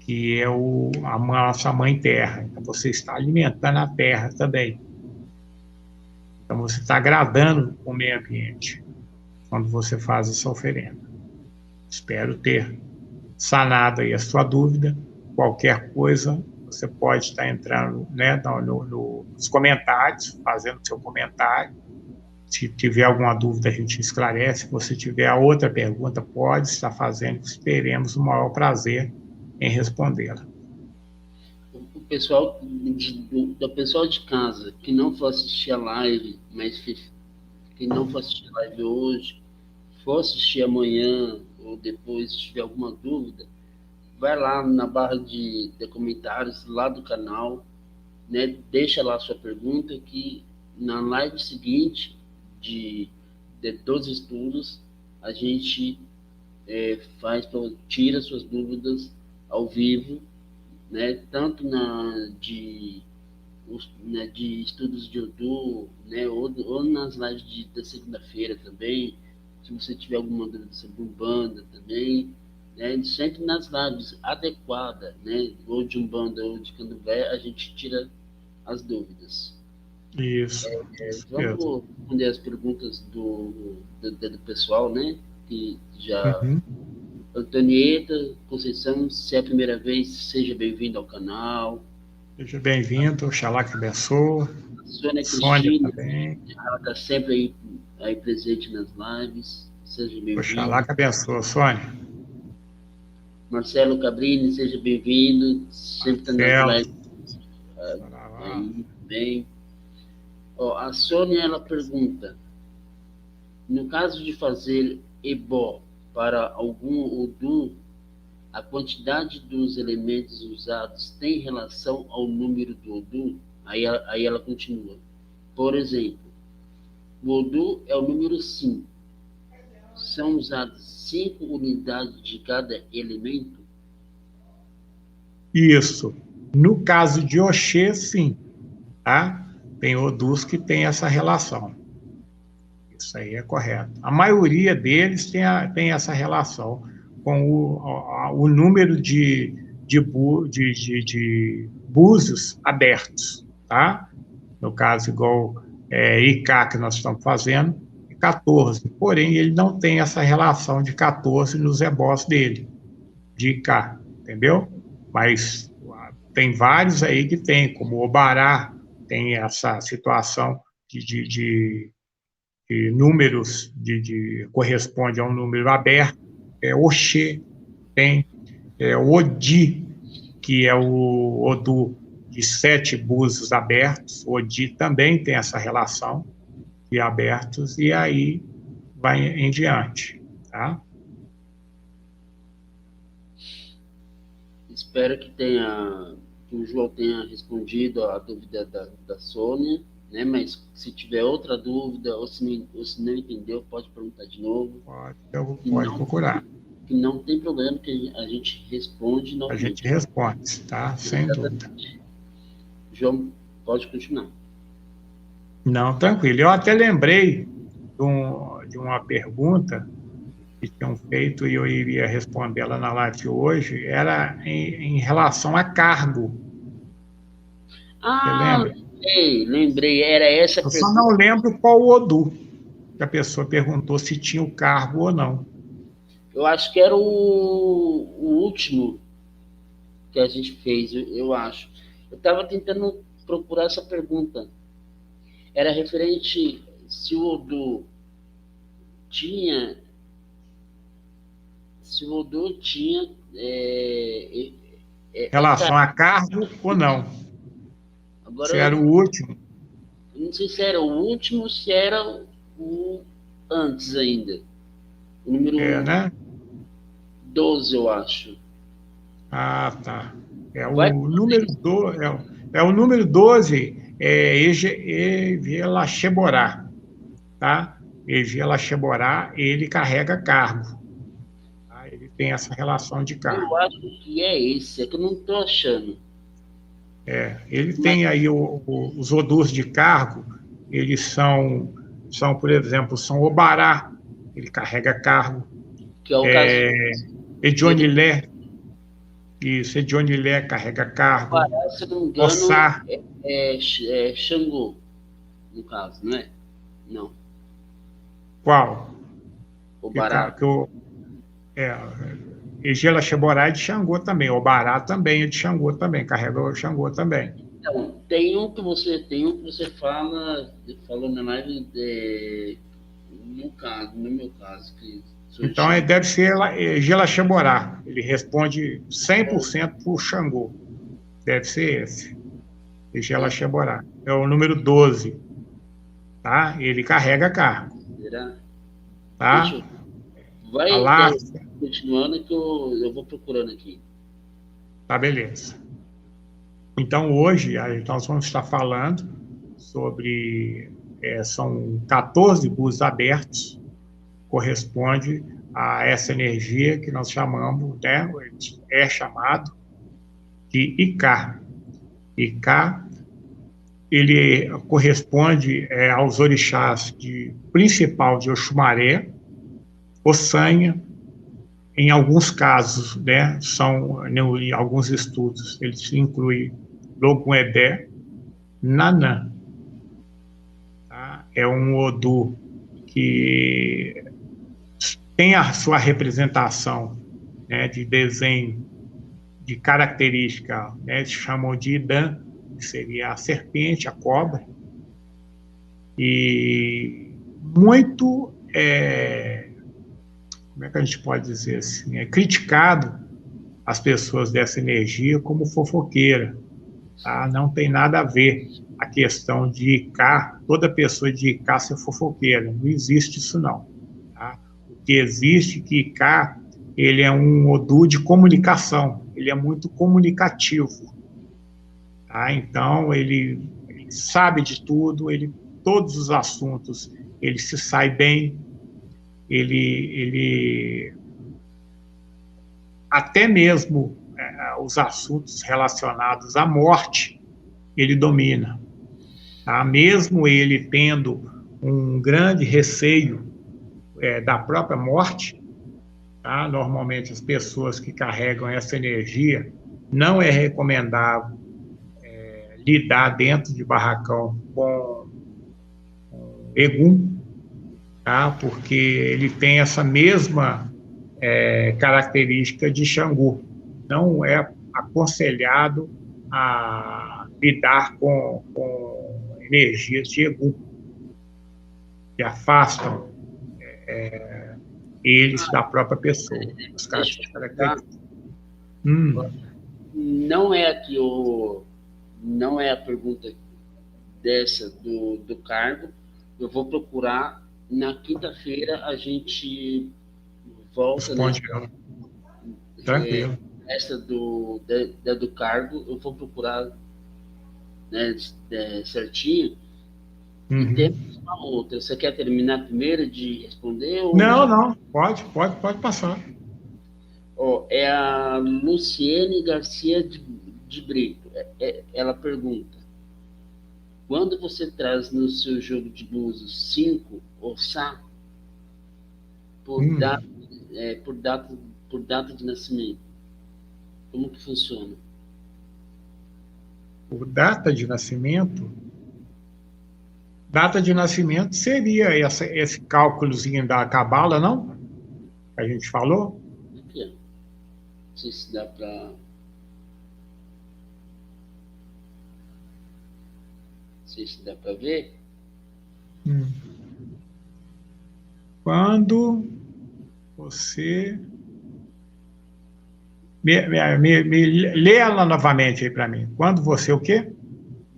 Speaker 2: que é a nossa mãe terra. Então você está alimentando a terra também. Então você está agradando o meio ambiente quando você faz essa oferenda. Espero ter sanado aí a sua dúvida. Qualquer coisa, você pode estar entrando, né, nos comentários, fazendo seu comentário. Se tiver alguma dúvida, a gente esclarece. Se você tiver outra pergunta, pode estar fazendo, teremos o maior prazer em respondê-la.
Speaker 1: O pessoal do pessoal de casa que não for assistir a live, mas que não for assistir a live hoje, for assistir amanhã ou depois, se tiver alguma dúvida, vai lá na barra de comentários lá do canal, né? Deixa lá a sua pergunta que na live seguinte dos estudos a gente tira suas dúvidas ao vivo, né? Tanto de estudos de Odô, né? Ou nas lives da segunda-feira também. Se você tiver alguma dúvida sobre Umbanda também, né? Sempre nas lives adequadas, né? Ou de Umbanda ou de Candomblé, a gente tira as dúvidas.
Speaker 2: Isso.
Speaker 1: Vamos responder as perguntas do pessoal, né? Que já... Antonieta Conceição, se é a primeira vez, seja bem-vindo ao canal.
Speaker 2: Seja bem-vindo, Oxalá que abençoa.
Speaker 1: Sônia
Speaker 2: Cristina também.
Speaker 1: Ela está sempre aí presente nas lives. Seja bem-vindo.
Speaker 2: Oxalá que abençoa, Sônia.
Speaker 1: Marcelo Cabrini, seja bem-vindo. Sempre está nas lives. Aí, bem. A Sônia, ela pergunta, no caso de fazer ebó para algum Odô, a quantidade dos elementos usados tem relação ao número do Odô? Aí ela continua. Por exemplo, o Odô é o número 5. São usadas 5 unidades de cada elemento?
Speaker 2: Isso. No caso de Oxê, sim. Tá? Tem Odôs que tem essa relação. Isso aí é correto. A maioria deles tem essa relação com o número de búzios abertos, tá? No caso, igual Icá que nós estamos fazendo, 14. Porém, ele não tem essa relação de 14 nos ebós dele, de Icá, entendeu? Mas tem vários aí que tem, como o Obará, tem essa situação de números corresponde a um número aberto, Oxê tem, Odi, que é o Odô de 7 búzios abertos, Odi também tem essa relação de abertos, e aí vai em diante, tá?
Speaker 1: Espero que o João tenha respondido a dúvida da Sônia, né? Mas se tiver outra dúvida ou se não entendeu, pode perguntar de novo.
Speaker 2: Pode procurar.
Speaker 1: Que não tem problema, que a gente responde novamente.
Speaker 2: A gente responde, tá? Sem dúvida.
Speaker 1: João, pode continuar.
Speaker 2: Não, tranquilo. Eu até lembrei de uma pergunta que tinham feito e eu iria respondê-la na live hoje, era em relação a cargo.
Speaker 1: Você lembra? Lembrei, era essa
Speaker 2: pergunta. Eu só não lembro qual o Odô que a pessoa perguntou se tinha o cargo ou não.
Speaker 1: Eu acho que era o último que a gente fez, eu acho. Eu estava tentando procurar essa pergunta. Era referente se o Odô tinha
Speaker 2: relação a cargo ou não.
Speaker 1: Agora,
Speaker 2: se era o último.
Speaker 1: Eu não sei se era o último, se era o antes ainda. O número
Speaker 2: né?
Speaker 1: 12, eu acho.
Speaker 2: Ah, tá.
Speaker 1: Vai
Speaker 2: O número 12, o número 12 é Egela Sheborá, tá? Egela Sheborá, ele carrega cargo, tá? Ele tem essa relação de
Speaker 1: Eu
Speaker 2: cargo.
Speaker 1: acho que é esse, é que eu não estou achando.
Speaker 2: Ele
Speaker 1: Mas
Speaker 2: tem aí os odus de cargo, eles são, por exemplo, São Obará, ele carrega cargo.
Speaker 1: que é o caso dele.
Speaker 2: Edionilé, isso, Edionilé carrega cargo.
Speaker 1: Pará, se eu não me engano,
Speaker 2: Ossá,
Speaker 1: é Xangô, no caso, não é? Não.
Speaker 2: qual?
Speaker 1: O
Speaker 2: Que,
Speaker 1: Bará.
Speaker 2: que o, é, Egela Sheborá é de Xangô também, Obará também é de Xangô também, carrega o Xangô também.
Speaker 1: Então, tem um que você falou na live, no meu caso, que
Speaker 2: Então,
Speaker 1: surgiu.
Speaker 2: deve ser Egela Sheborá, ele responde 100% por Xangô, deve ser esse, Egela Sheborá. É o número 12, tá? Ele carrega cargo,
Speaker 1: Será? Deixa
Speaker 2: tá?
Speaker 1: eu. Vai
Speaker 2: Alá,
Speaker 1: continuando que eu vou procurando aqui.
Speaker 2: tá, beleza. Então, hoje, nós vamos estar falando sobre, são 14 bus abertos, corresponde a essa energia que nós chamamos, né, é chamado de Icá. Icá, ele corresponde aos orixás principal de Oxumaré, Ossanha, em alguns casos, né, em alguns estudos, eles incluem Logum-Edé, Nanã, tá? É um Odu que tem a sua representação, né, de desenho, de característica, né, chamam de Idã, que seria a serpente, a cobra, e muito, como é que a gente pode dizer assim, é criticado as pessoas dessa energia como fofoqueira, tá? Não tem nada a ver a questão de Icá, toda pessoa de Icá ser fofoqueira, não existe isso não, tá? O que existe é que Icá, ele é um Odu de comunicação, ele é muito comunicativo, tá? Então ele sabe de tudo, todos os assuntos, ele se sai bem, ele até mesmo os assuntos relacionados à morte, ele domina. Tá? Mesmo ele tendo um grande receio da própria morte, tá? Normalmente as pessoas que carregam essa energia, não é recomendável lidar dentro de barracão com Egum, tá? Porque ele tem essa mesma característica de Xangô. Não é aconselhado a lidar com energias de Egum, que afastam eles da própria pessoa. Os caras
Speaker 1: Deixa eu explicar.
Speaker 2: características.
Speaker 1: Não é aqui não é a pergunta dessa do cargo. Eu vou procurar. Na quinta-feira a gente volta,
Speaker 2: Responde
Speaker 1: né?
Speaker 2: ela. Tranquilo.
Speaker 1: Essa do cargo, eu vou procurar, né, certinho. E temos uma outra. Você quer terminar primeiro de responder? Ou
Speaker 2: Não. Pode passar.
Speaker 1: É a Luciene Garcia de Brito. Ela pergunta: quando você traz no seu jogo de búzios 5 Ossá por data de nascimento, como que funciona?
Speaker 2: Por data de nascimento? Data de nascimento seria esse cálculozinho da cabala, não? Que a gente falou?
Speaker 1: Aqui, ó. Não sei se dá para. Não sei se dá para ver.
Speaker 2: Quando você. Lê ela novamente aí para mim. Quando você o quê?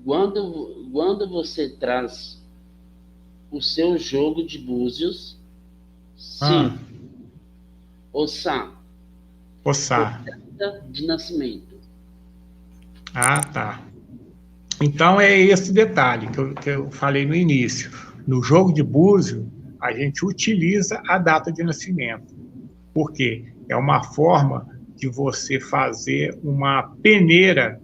Speaker 1: Quando você traz o seu jogo de búzios Sim. Ossá.
Speaker 2: Ossá.
Speaker 1: Data de nascimento.
Speaker 2: Ah, tá. Então é esse detalhe que eu falei no início. No jogo de búzio, a gente utiliza a data de nascimento. Por quê? É uma forma de você fazer uma peneira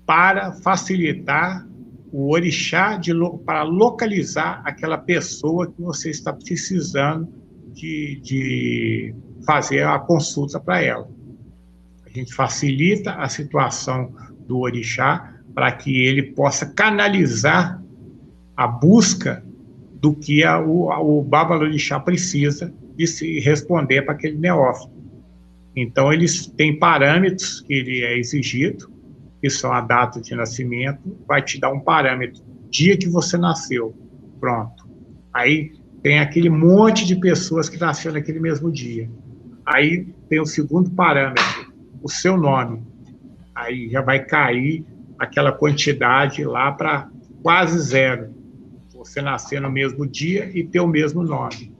Speaker 2: para facilitar o orixá para localizar aquela pessoa que você está precisando de fazer a consulta para ela. A gente facilita a situação do orixá para que ele possa canalizar a busca do que o babalorixá precisa de se responder para aquele neófito. Então, eles têm parâmetros que ele é exigido, que são a data de nascimento, vai te dar um parâmetro, dia que você nasceu, pronto. Aí tem aquele monte de pessoas que nasceram naquele mesmo dia. Aí tem o segundo parâmetro, o seu nome. Aí já vai cair aquela quantidade lá para quase zero. Você nascer no mesmo dia e ter o mesmo nome.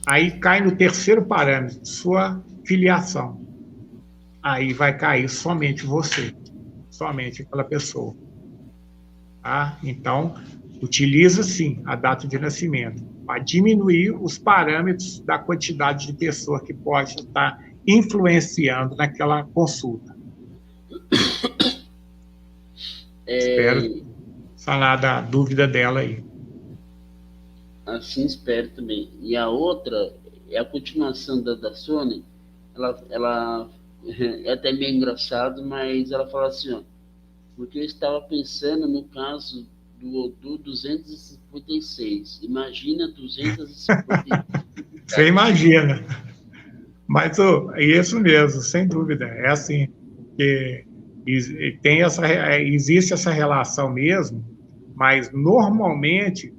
Speaker 2: Aí cai no terceiro parâmetro, sua filiação. Aí vai cair somente você, somente aquela pessoa. Tá? Então, utiliza sim a data de nascimento para diminuir os parâmetros da quantidade de pessoa que pode estar influenciando naquela consulta. Espero sanar da dúvida dela aí.
Speaker 1: Assim espero também. E a outra é a continuação da Sônia. Ela é até meio engraçado, mas ela fala assim, ó, porque eu estava pensando no caso do 256. Imagina 256.
Speaker 2: Você imagina. Mas é isso mesmo, sem dúvida. É assim, que existe essa relação mesmo, mas normalmente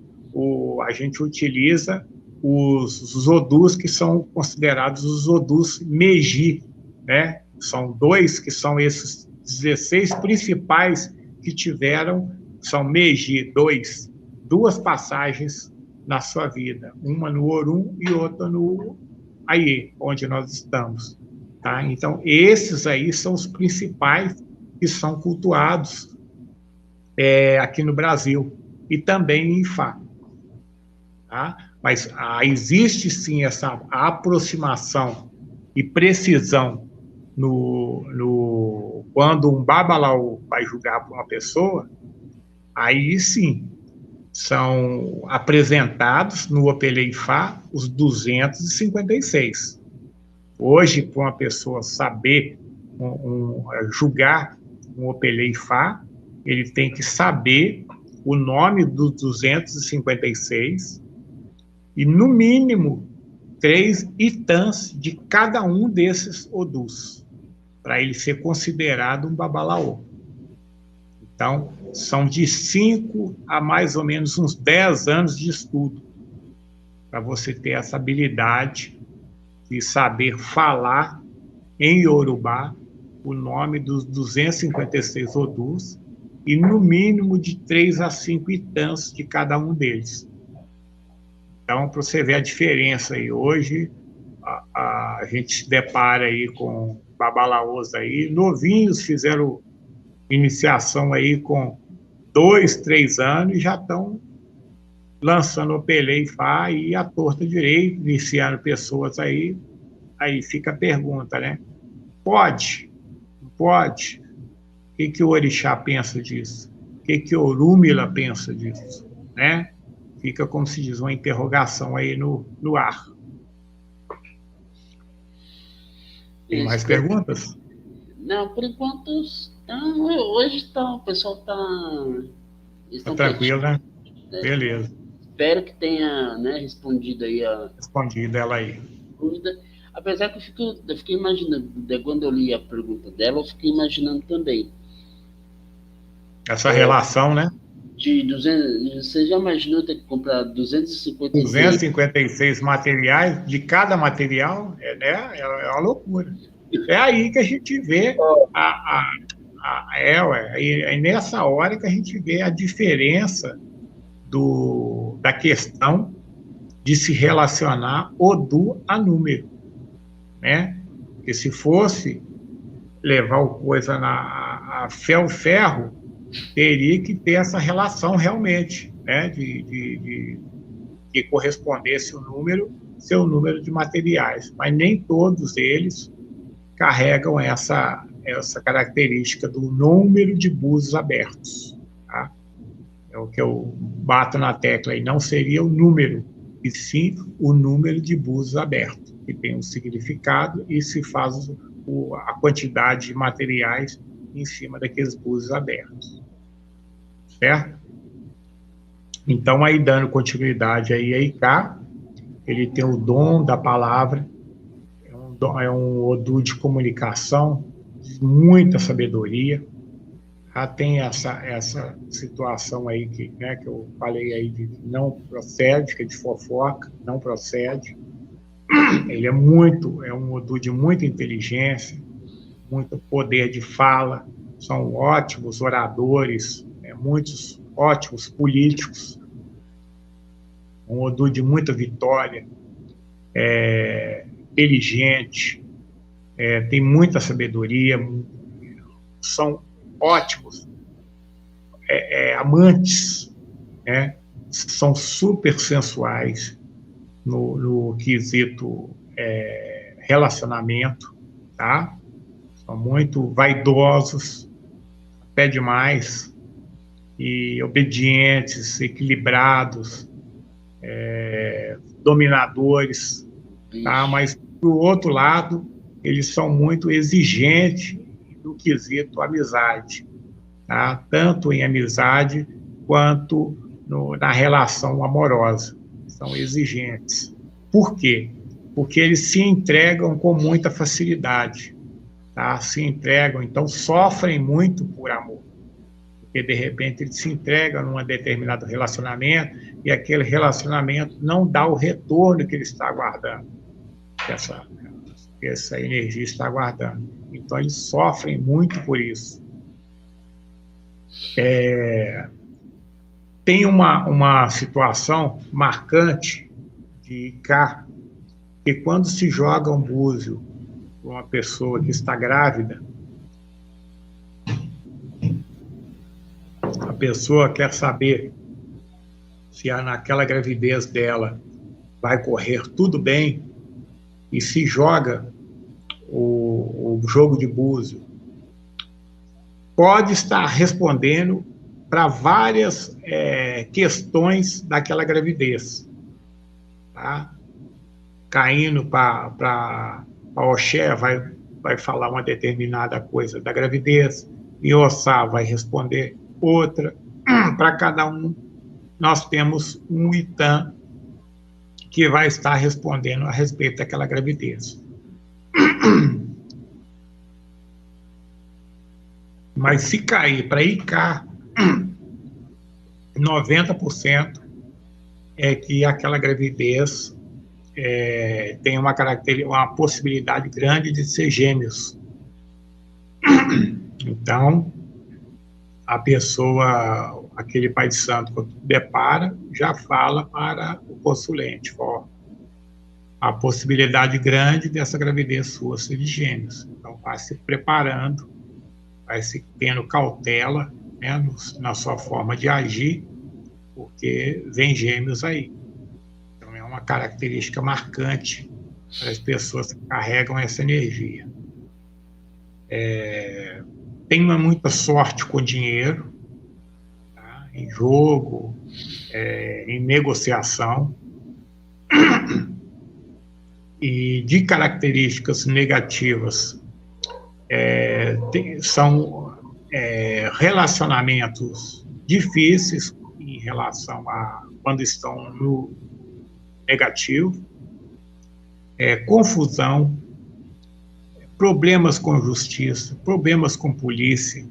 Speaker 2: a gente utiliza os odus que são considerados os odus Meiji, né? São dois que são esses 16 principais que tiveram, são Meiji, duas passagens na sua vida, uma no Orum e outra no Aie, onde nós estamos. Tá? Então, esses aí são os principais que são cultuados aqui no Brasil e também em Ifá. Tá? Mas existe sim essa aproximação e precisão quando um babalaô vai julgar para uma pessoa, aí sim são apresentados no Opelê Ifá os 256. Hoje, para uma pessoa saber julgar um Opelê Ifá, ele tem que saber o nome dos 256 e, no mínimo, 3 itãs de cada um desses odus, para ele ser considerado um babalaô. Então, são de 5 a mais ou menos uns 10 anos de estudo, para você ter essa habilidade de saber falar em Yorubá o nome dos 256 odus e, no mínimo, de 3 a 5 itãs de cada um deles. Então, para você ver a diferença aí, hoje a gente se depara aí com babalaôs aí, novinhos, fizeram iniciação aí com 2, 3 anos e já estão lançando o Opelê Ifá e a torta direito, iniciando pessoas aí fica a pergunta, né? Pode? Não pode? O que o orixá pensa disso? O que o Orúmila pensa disso? Né? Fica, como se diz, uma interrogação aí no ar. Tem mais perguntas?
Speaker 1: Não, por enquanto, hoje o pessoal
Speaker 2: está tranquilo, né? Beleza.
Speaker 1: Espero que tenha, né, respondido aí
Speaker 2: respondido ela aí.
Speaker 1: Dúvida. Apesar que eu fiquei imaginando, quando eu li a pergunta dela, eu fiquei imaginando também.
Speaker 2: Essa relação, né?
Speaker 1: De 200, você já imaginou ter que comprar
Speaker 2: 256 materiais, de cada material, né? É uma loucura. É aí que a gente vê é nessa hora que a gente vê a diferença da questão de se relacionar Odu a número, né? Porque se fosse levar o coisa a ferro, teria que ter essa relação realmente, né? De que correspondesse o número, seu número de materiais. Mas nem todos eles carregam essa característica do número de búzios abertos. Tá? É o que eu bato na tecla aí, não seria o número, e sim o número de búzios abertos, que tem um significado e se faz a quantidade de materiais em cima daqueles búzios abertos. Certo? Então, aí dando continuidade aí a IK, ele tem o dom da palavra, é um Odu de comunicação, de muita sabedoria. Já tem essa situação aí né, que eu falei aí de não procede, que é de fofoca, não procede. Ele é um Odu de muita inteligência, muito poder de fala, são ótimos oradores, muitos ótimos políticos, um Odu de muita vitória, inteligente, tem muita sabedoria, são ótimos amantes, né? São super sensuais no quesito relacionamento, tá? São muito vaidosos, até demais, e obedientes, equilibrados, dominadores, tá? Mas, do outro lado, eles são muito exigentes no quesito amizade, tá? Tanto em amizade quanto na relação amorosa. São exigentes. Por quê? Porque eles se entregam com muita facilidade, tá? Se entregam, então sofrem muito por amor. Porque, de repente, eles se entregam num determinado relacionamento e aquele relacionamento não dá o retorno que ele está aguardando, que essa energia está aguardando. Então, eles sofrem muito por isso. Tem uma situação marcante de IK, que quando se joga um búzio para uma pessoa que está grávida, a pessoa quer saber se naquela gravidez dela vai correr tudo bem e se joga o jogo de búzio. Pode estar respondendo para várias questões daquela gravidez. Tá? Caindo para Oxé vai falar uma determinada coisa da gravidez, e Ossá vai responder outra. Para cada um, nós temos um Itã que vai estar respondendo a respeito daquela gravidez. Mas se cair para IK, 90% é que aquela gravidez tem uma possibilidade grande de ser gêmeos. Então, a pessoa, aquele pai de santo, quando depara, já fala para o consulente, a possibilidade grande dessa gravidez sua ser de gêmeos. Então, vai se preparando, vai se tendo cautela, né, na sua forma de agir, porque vem gêmeos aí. Então, é uma característica marcante para as pessoas que carregam essa energia. Tem muita sorte com dinheiro, tá? Em jogo, em negociação, e de características negativas são relacionamentos difíceis em relação a quando estão no negativo, confusão, problemas com justiça, problemas com polícia,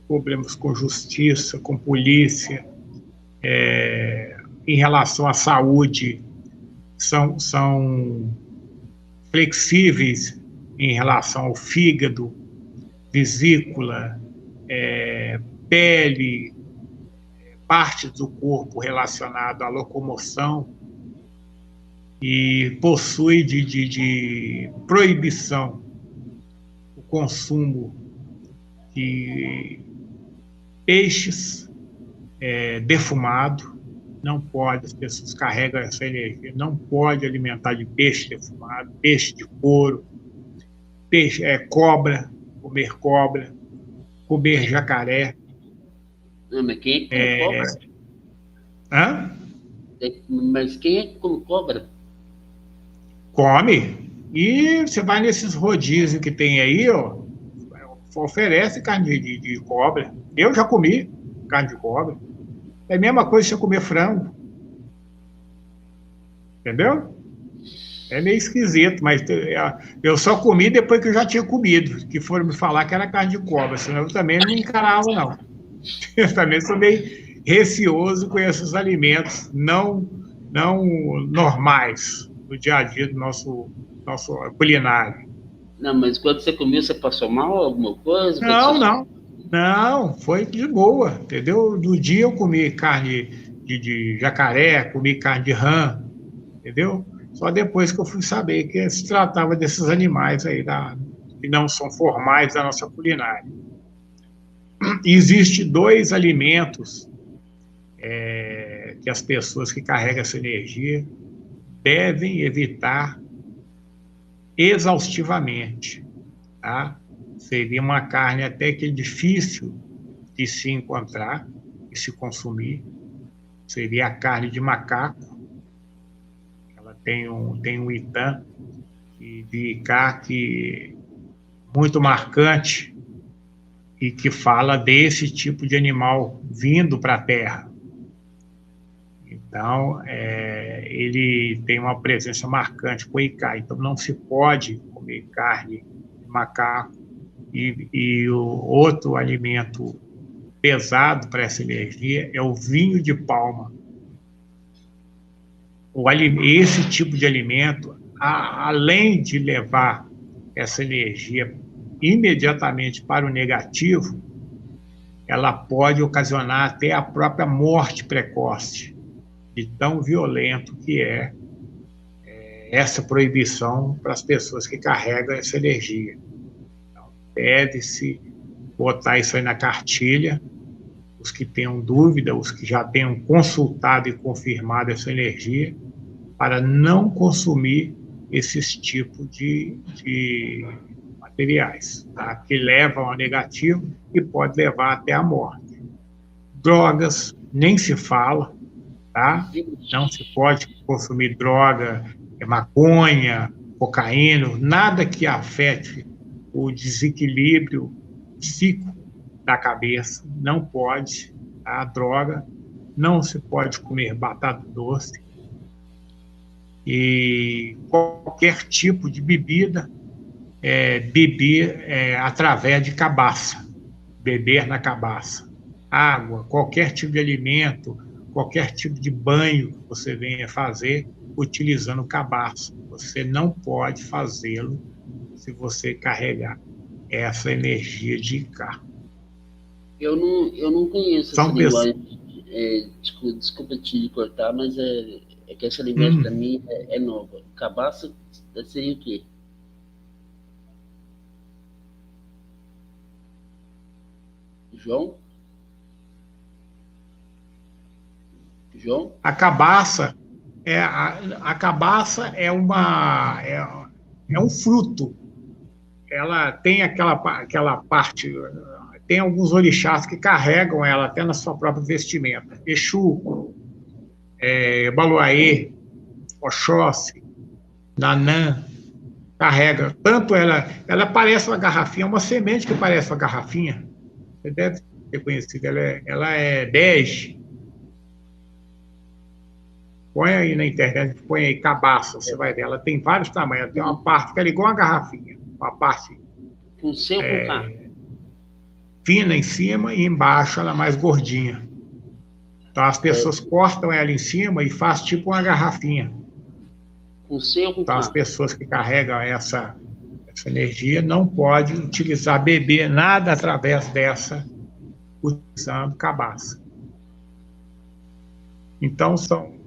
Speaker 2: problemas com justiça, com polícia, em relação à saúde, são flexíveis em relação ao fígado, vesícula, pele, partes do corpo relacionadas à locomoção e possui de proibição o consumo de peixes defumado. Não pode, as pessoas carregam essa energia, não pode alimentar de peixe defumado, peixe de couro, peixe, cobra, comer jacaré.
Speaker 1: Não, mas quem é que come cobra?
Speaker 2: Hã?
Speaker 1: Mas quem é que come cobra?
Speaker 2: Come. E você vai nesses rodízios que tem aí, ó, oferece carne de cobra. Eu já comi carne de cobra. É a mesma coisa que você comer frango. Entendeu? É meio esquisito, mas eu só comi depois que eu já tinha comido, que foram me falar que era carne de cobra, senão eu também não encarava, não. Eu também sou meio receoso com esses alimentos não normais do dia a dia do nosso culinário.
Speaker 1: Não, mas quando você comeu, você passou mal alguma coisa?
Speaker 2: Não, foi de boa, entendeu? No dia eu comi carne de jacaré, comi carne de rã, entendeu? Só depois que eu fui saber que se tratava desses animais aí, que não são formais da nossa culinária. Existem 2 alimentos que as pessoas que carregam essa energia devem evitar exaustivamente, tá? Seria uma carne até que difícil de se encontrar e se consumir. Seria a carne de macaco. Ela tem um ITAM de CAC muito marcante e que fala desse tipo de animal vindo para a Terra. Então, ele tem uma presença marcante com o ICA. Então, não se pode comer carne de macaco. E o outro alimento pesado para essa energia é o vinho de palma. Esse tipo de alimento, além de levar essa energia imediatamente para o negativo, ela pode ocasionar até a própria morte precoce, de tão violento que é essa proibição para as pessoas que carregam essa energia. Então, deve-se botar isso aí na cartilha, os que tenham dúvida, os que já tenham consultado e confirmado essa energia, para não consumir esses tipos de materiais, tá? Que levam ao negativo e pode levar até a morte. Drogas, nem se fala, tá? Não se pode consumir droga, maconha, cocaína, nada que afete o desequilíbrio psíquico da cabeça, não pode, tá? Droga, não se pode comer batata doce e qualquer tipo de bebida, beber através de cabaça, beber na cabaça, água, qualquer tipo de alimento, qualquer tipo de banho que você venha fazer utilizando cabaça. Você não pode fazê-lo se você carregar essa energia de Icá.
Speaker 1: Eu não conheço essa linguagem. Desculpa te cortar, mas é que essa linguagem para mim é nova. Cabaça seria o quê? João?
Speaker 2: A cabaça é um fruto. Ela tem aquela parte. Tem alguns orixás que carregam ela até na sua própria vestimenta. Exu, Baluaê, Oxóssi, Nanã, carrega. Tanto ela parece uma garrafinha, uma semente que parece uma garrafinha. Você deve ter conhecido. Ela é bege. Põe aí na internet, põe aí cabaça, você vai ver. Ela tem vários tamanhos. Ela tem uma parte que é igual uma garrafinha. Uma parte
Speaker 1: com
Speaker 2: fina em cima e embaixo ela é mais gordinha. Então as pessoas cortam ela em cima e faz tipo uma garrafinha.
Speaker 1: Com C ou com
Speaker 2: Então as pessoas que carregam essa energia não podem utilizar, beber nada através dessa, utilizando cabaça. Então,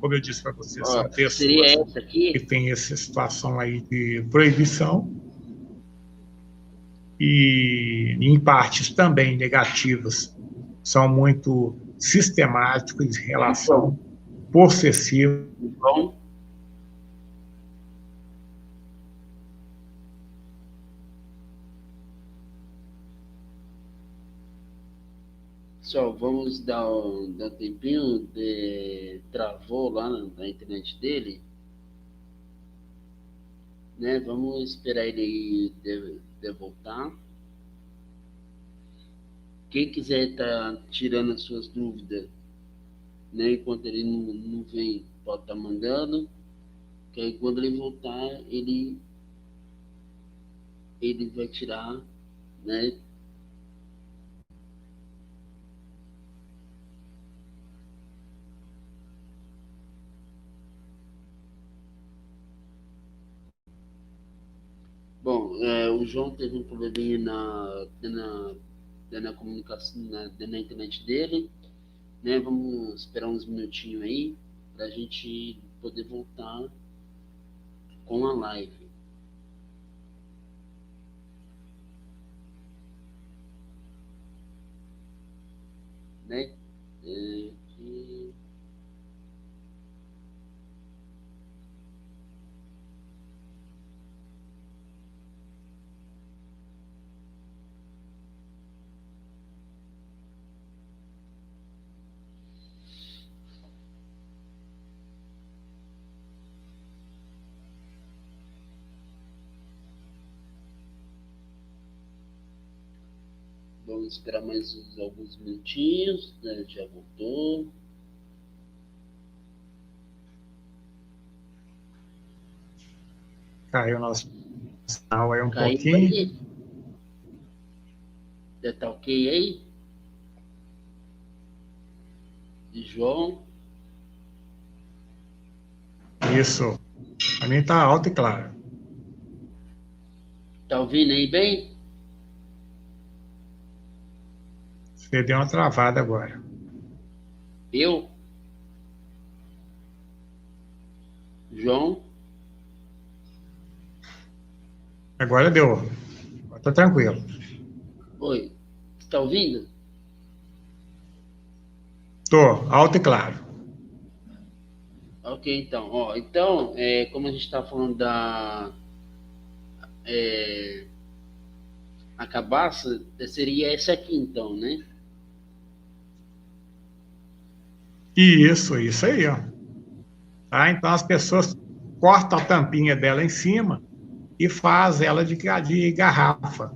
Speaker 2: como eu disse para vocês, são pessoas que têm essa situação aí de proibição e, em partes também negativas, são muito sistemáticos em relação possessiva.
Speaker 1: Então, só vamos dar um tempinho, travou lá na internet dele, né? Vamos esperar ele de voltar. Quem quiser estar tirando as suas dúvidas, né? Enquanto ele não vem, pode estar mandando, que aí quando ele voltar, ele vai tirar, né? Bom, o João teve um probleminha na comunicação, na internet dele, né? Vamos esperar uns minutinhos aí para a gente poder voltar com a live. Né? Vamos esperar mais alguns minutinhos, né? Já voltou.
Speaker 2: Caiu o nosso sinal aí pouquinho.
Speaker 1: Aí. Já tá ok aí? De João?
Speaker 2: Isso. Para mim tá alto e claro.
Speaker 1: Tá ouvindo aí bem?
Speaker 2: Você deu uma travada agora.
Speaker 1: Eu? João?
Speaker 2: Agora deu. Agora tá tranquilo.
Speaker 1: Oi. Você tá ouvindo?
Speaker 2: Tô, alto e claro.
Speaker 1: Ok, então. Ó, então, como a gente tá falando a cabaça, seria essa aqui, então, né?
Speaker 2: Isso aí, ó. Tá? Então as pessoas cortam a tampinha dela em cima e faz ela de garrafa,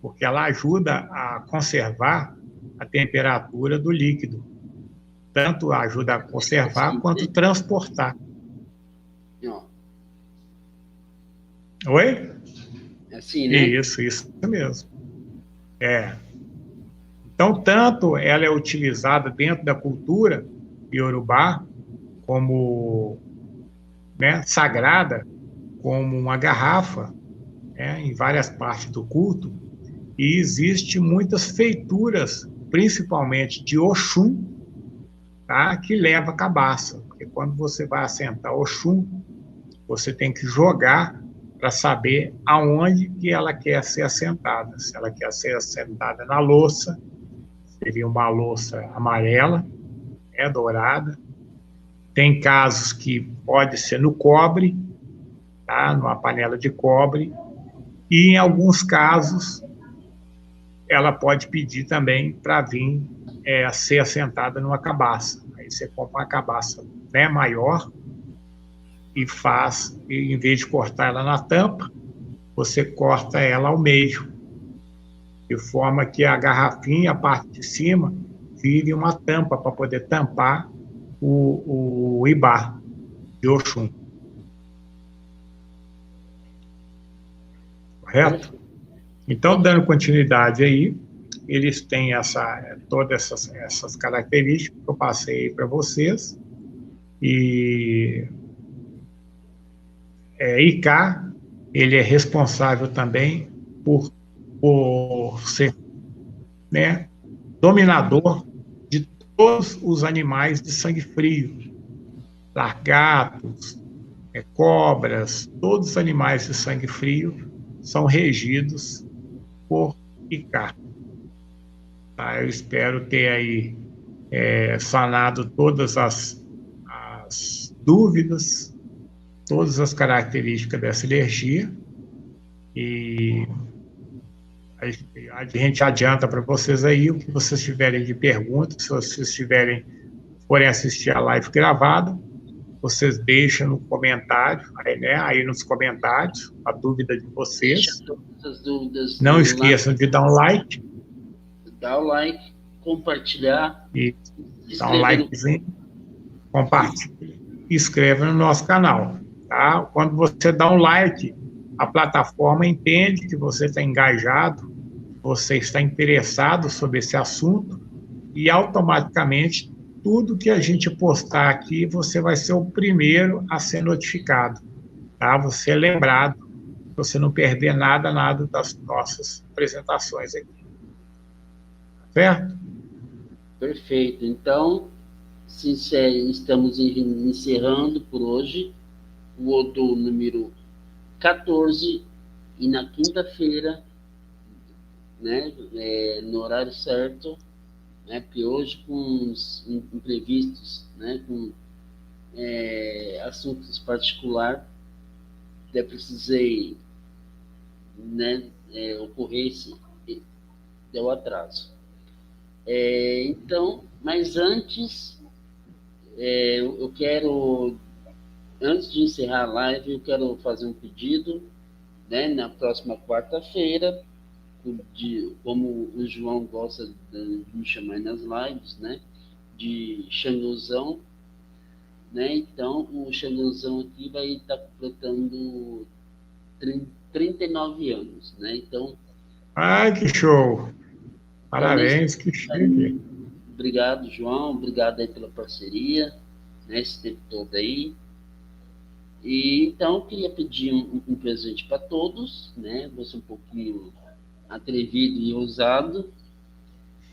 Speaker 2: porque ela ajuda a conservar a temperatura do líquido. Tanto ajuda a conservar
Speaker 1: Assim,
Speaker 2: quanto
Speaker 1: né?
Speaker 2: transportar.
Speaker 1: Ó.
Speaker 2: Oi?
Speaker 1: Assim, né?
Speaker 2: Isso mesmo. Então, tanto ela é utilizada dentro da cultura iorubá como, né, sagrada, como uma garrafa, né, em várias partes do culto, e existe muitas feituras, principalmente de Oxum, tá, que leva cabaça, porque quando você vai assentar Oxum, você tem que jogar para saber aonde que ela quer ser assentada. Se ela quer ser assentada na louça, seria uma louça amarela, dourada. Tem casos que pode ser no cobre, tá? Numa panela de cobre. E em alguns casos, ela pode pedir também para vir a ser assentada numa cabaça. Aí você compra uma cabaça, né, maior e em vez de cortar ela na tampa, você corta ela ao meio, de forma que a garrafinha, a parte de cima, vire uma tampa para poder tampar o Ibá de Oxum. Correto? Então, dando continuidade aí, eles têm todas essas características que eu passei para vocês. E Icá, ele é responsável também por ser, né, dominador de todos os animais de sangue frio, lagartos, cobras, todos os animais de sangue frio são regidos por ICAR. Tá? Eu espero ter aí sanado todas as dúvidas, todas as características dessa alergia, e a gente adianta para vocês aí o que vocês tiverem de perguntas. Se vocês forem assistir a live gravada, vocês deixam no comentário, aí nos comentários, a dúvida de vocês.
Speaker 1: Deixa todas as dúvidas.
Speaker 2: Não esqueçam de dar um like.
Speaker 1: Dar o like, compartilhar.
Speaker 2: E dar um likezinho, compartilha e inscreva no nosso canal. Tá? Quando você dá um like, a plataforma entende que você está engajado, você está interessado sobre esse assunto, e automaticamente tudo que a gente postar aqui, você vai ser o primeiro a ser notificado. Tá? Você é lembrado, você não perder nada das nossas apresentações aqui. Certo?
Speaker 1: Perfeito. Então, estamos encerrando por hoje o Odô número 14, e na quinta-feira, né, no horário certo, né, porque hoje com os imprevistos, né, com assuntos particulares, até precisei, né, ocorrência, deu atraso. Então, mas antes, eu quero, antes de encerrar a live, eu quero fazer um pedido, né, na próxima quarta-feira, como o João gosta de me chamar nas lives, né, de Xangãozão, né, então o Xangãozão aqui vai estar completando 39 anos, né, então...
Speaker 2: Ai, que show! Parabéns, que chique.
Speaker 1: Obrigado, João. Obrigado aí pela parceria, né, esse tempo todo aí. E então eu queria pedir um presente para todos, né? Vou ser um pouquinho atrevido e ousado,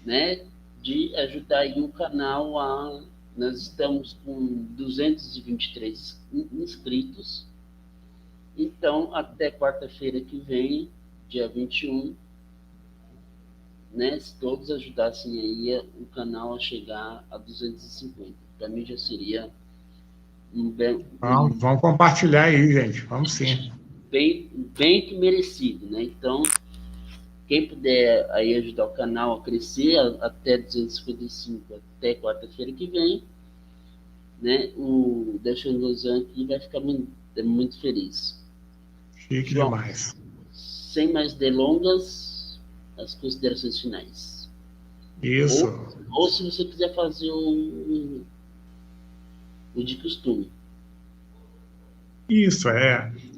Speaker 1: né? De ajudar aí o canal a... Nós estamos com 223 inscritos. Então, até quarta-feira que vem, dia 21, né, se todos ajudassem aí o canal a chegar a 250. Para mim já seria
Speaker 2: Vamos compartilhar aí, gente. Vamos sim.
Speaker 1: Bem que merecido, né? Então, quem puder aí ajudar o canal a crescer até 255, até quarta-feira que vem, né? O Deixando Gozan aqui vai ficar muito feliz.
Speaker 2: Chique João, demais.
Speaker 1: Sem mais delongas, as considerações finais.
Speaker 2: Isso.
Speaker 1: Ou se você quiser fazer o de costume.
Speaker 2: Isso,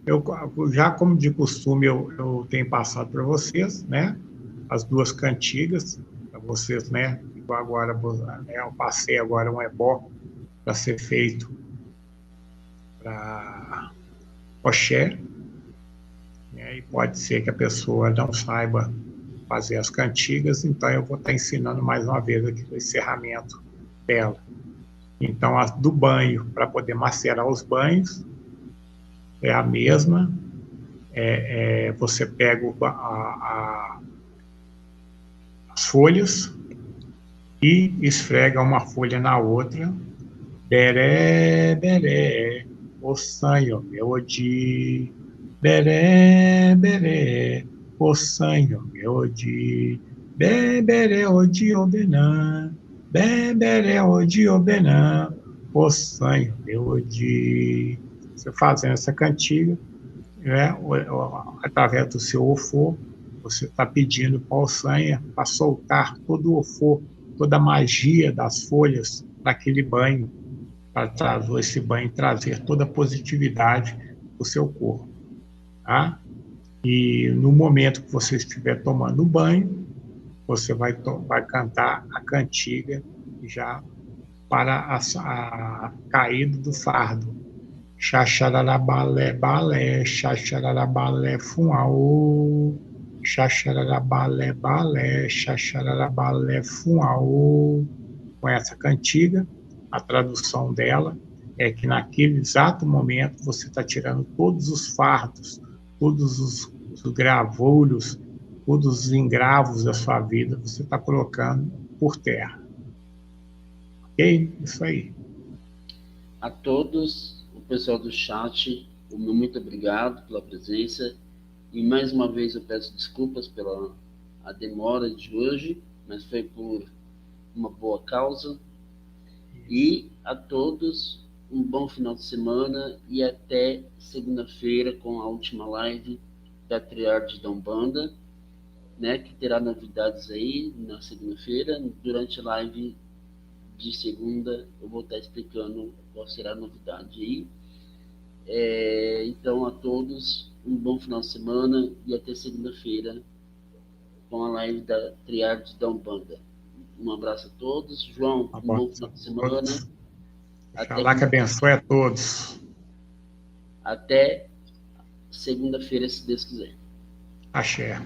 Speaker 2: eu já como de costume eu tenho passado para vocês, né, as duas cantigas para vocês, né, igual agora, né, eu passei agora um ebó para ser feito para Oxé, né, e pode ser que a pessoa não saiba fazer as cantigas, então eu vou estar ensinando mais uma vez aqui o encerramento dela. Então, a do banho, para poder macerar os banhos, é a mesma. Você pega as folhas e esfrega uma folha na outra. Beré, beré, o sanho meu odi. Beré, beré, o sanho meu odi. Beberé, odi, obenã. Beberé, odi, obenã. O sanho meu odi. Você fazendo essa cantiga, né, através do seu ofô, você está pedindo para o sanha para soltar todo o ofô, toda a magia das folhas daquele banho, para trazer esse banho, trazer toda a positividade para o seu corpo. Tá? E no momento que você estiver tomando banho, você vai cantar a cantiga já para a caída do fardo. Xaxararabalé, balé, xaxararabalé, fuaô. Xaxararabalé, balé, xaxararabalé, fuaô. com essa cantiga. A tradução dela é que naquele exato momento você está tirando todos os fardos, todos os gravulhos, todos os engravos da sua vida, você está colocando por terra. Ok? Isso aí.
Speaker 1: A todos, o pessoal do chat, o meu muito obrigado pela presença. E mais uma vez eu peço desculpas pela a demora de hoje, mas foi por uma boa causa. E a todos, um bom final de semana e até segunda-feira com a última live da Triade da Umbanda, né, que terá novidades aí na segunda-feira. Durante a live de segunda eu vou estar explicando qual será a novidade aí. Então a todos, um bom final de semana e até segunda-feira com a live da Triade da Umbanda. Um abraço a todos. João, um bom final de semana.
Speaker 2: Oxalá que abençoe a todos.
Speaker 1: Até segunda-feira, se Deus quiser.
Speaker 2: Axé.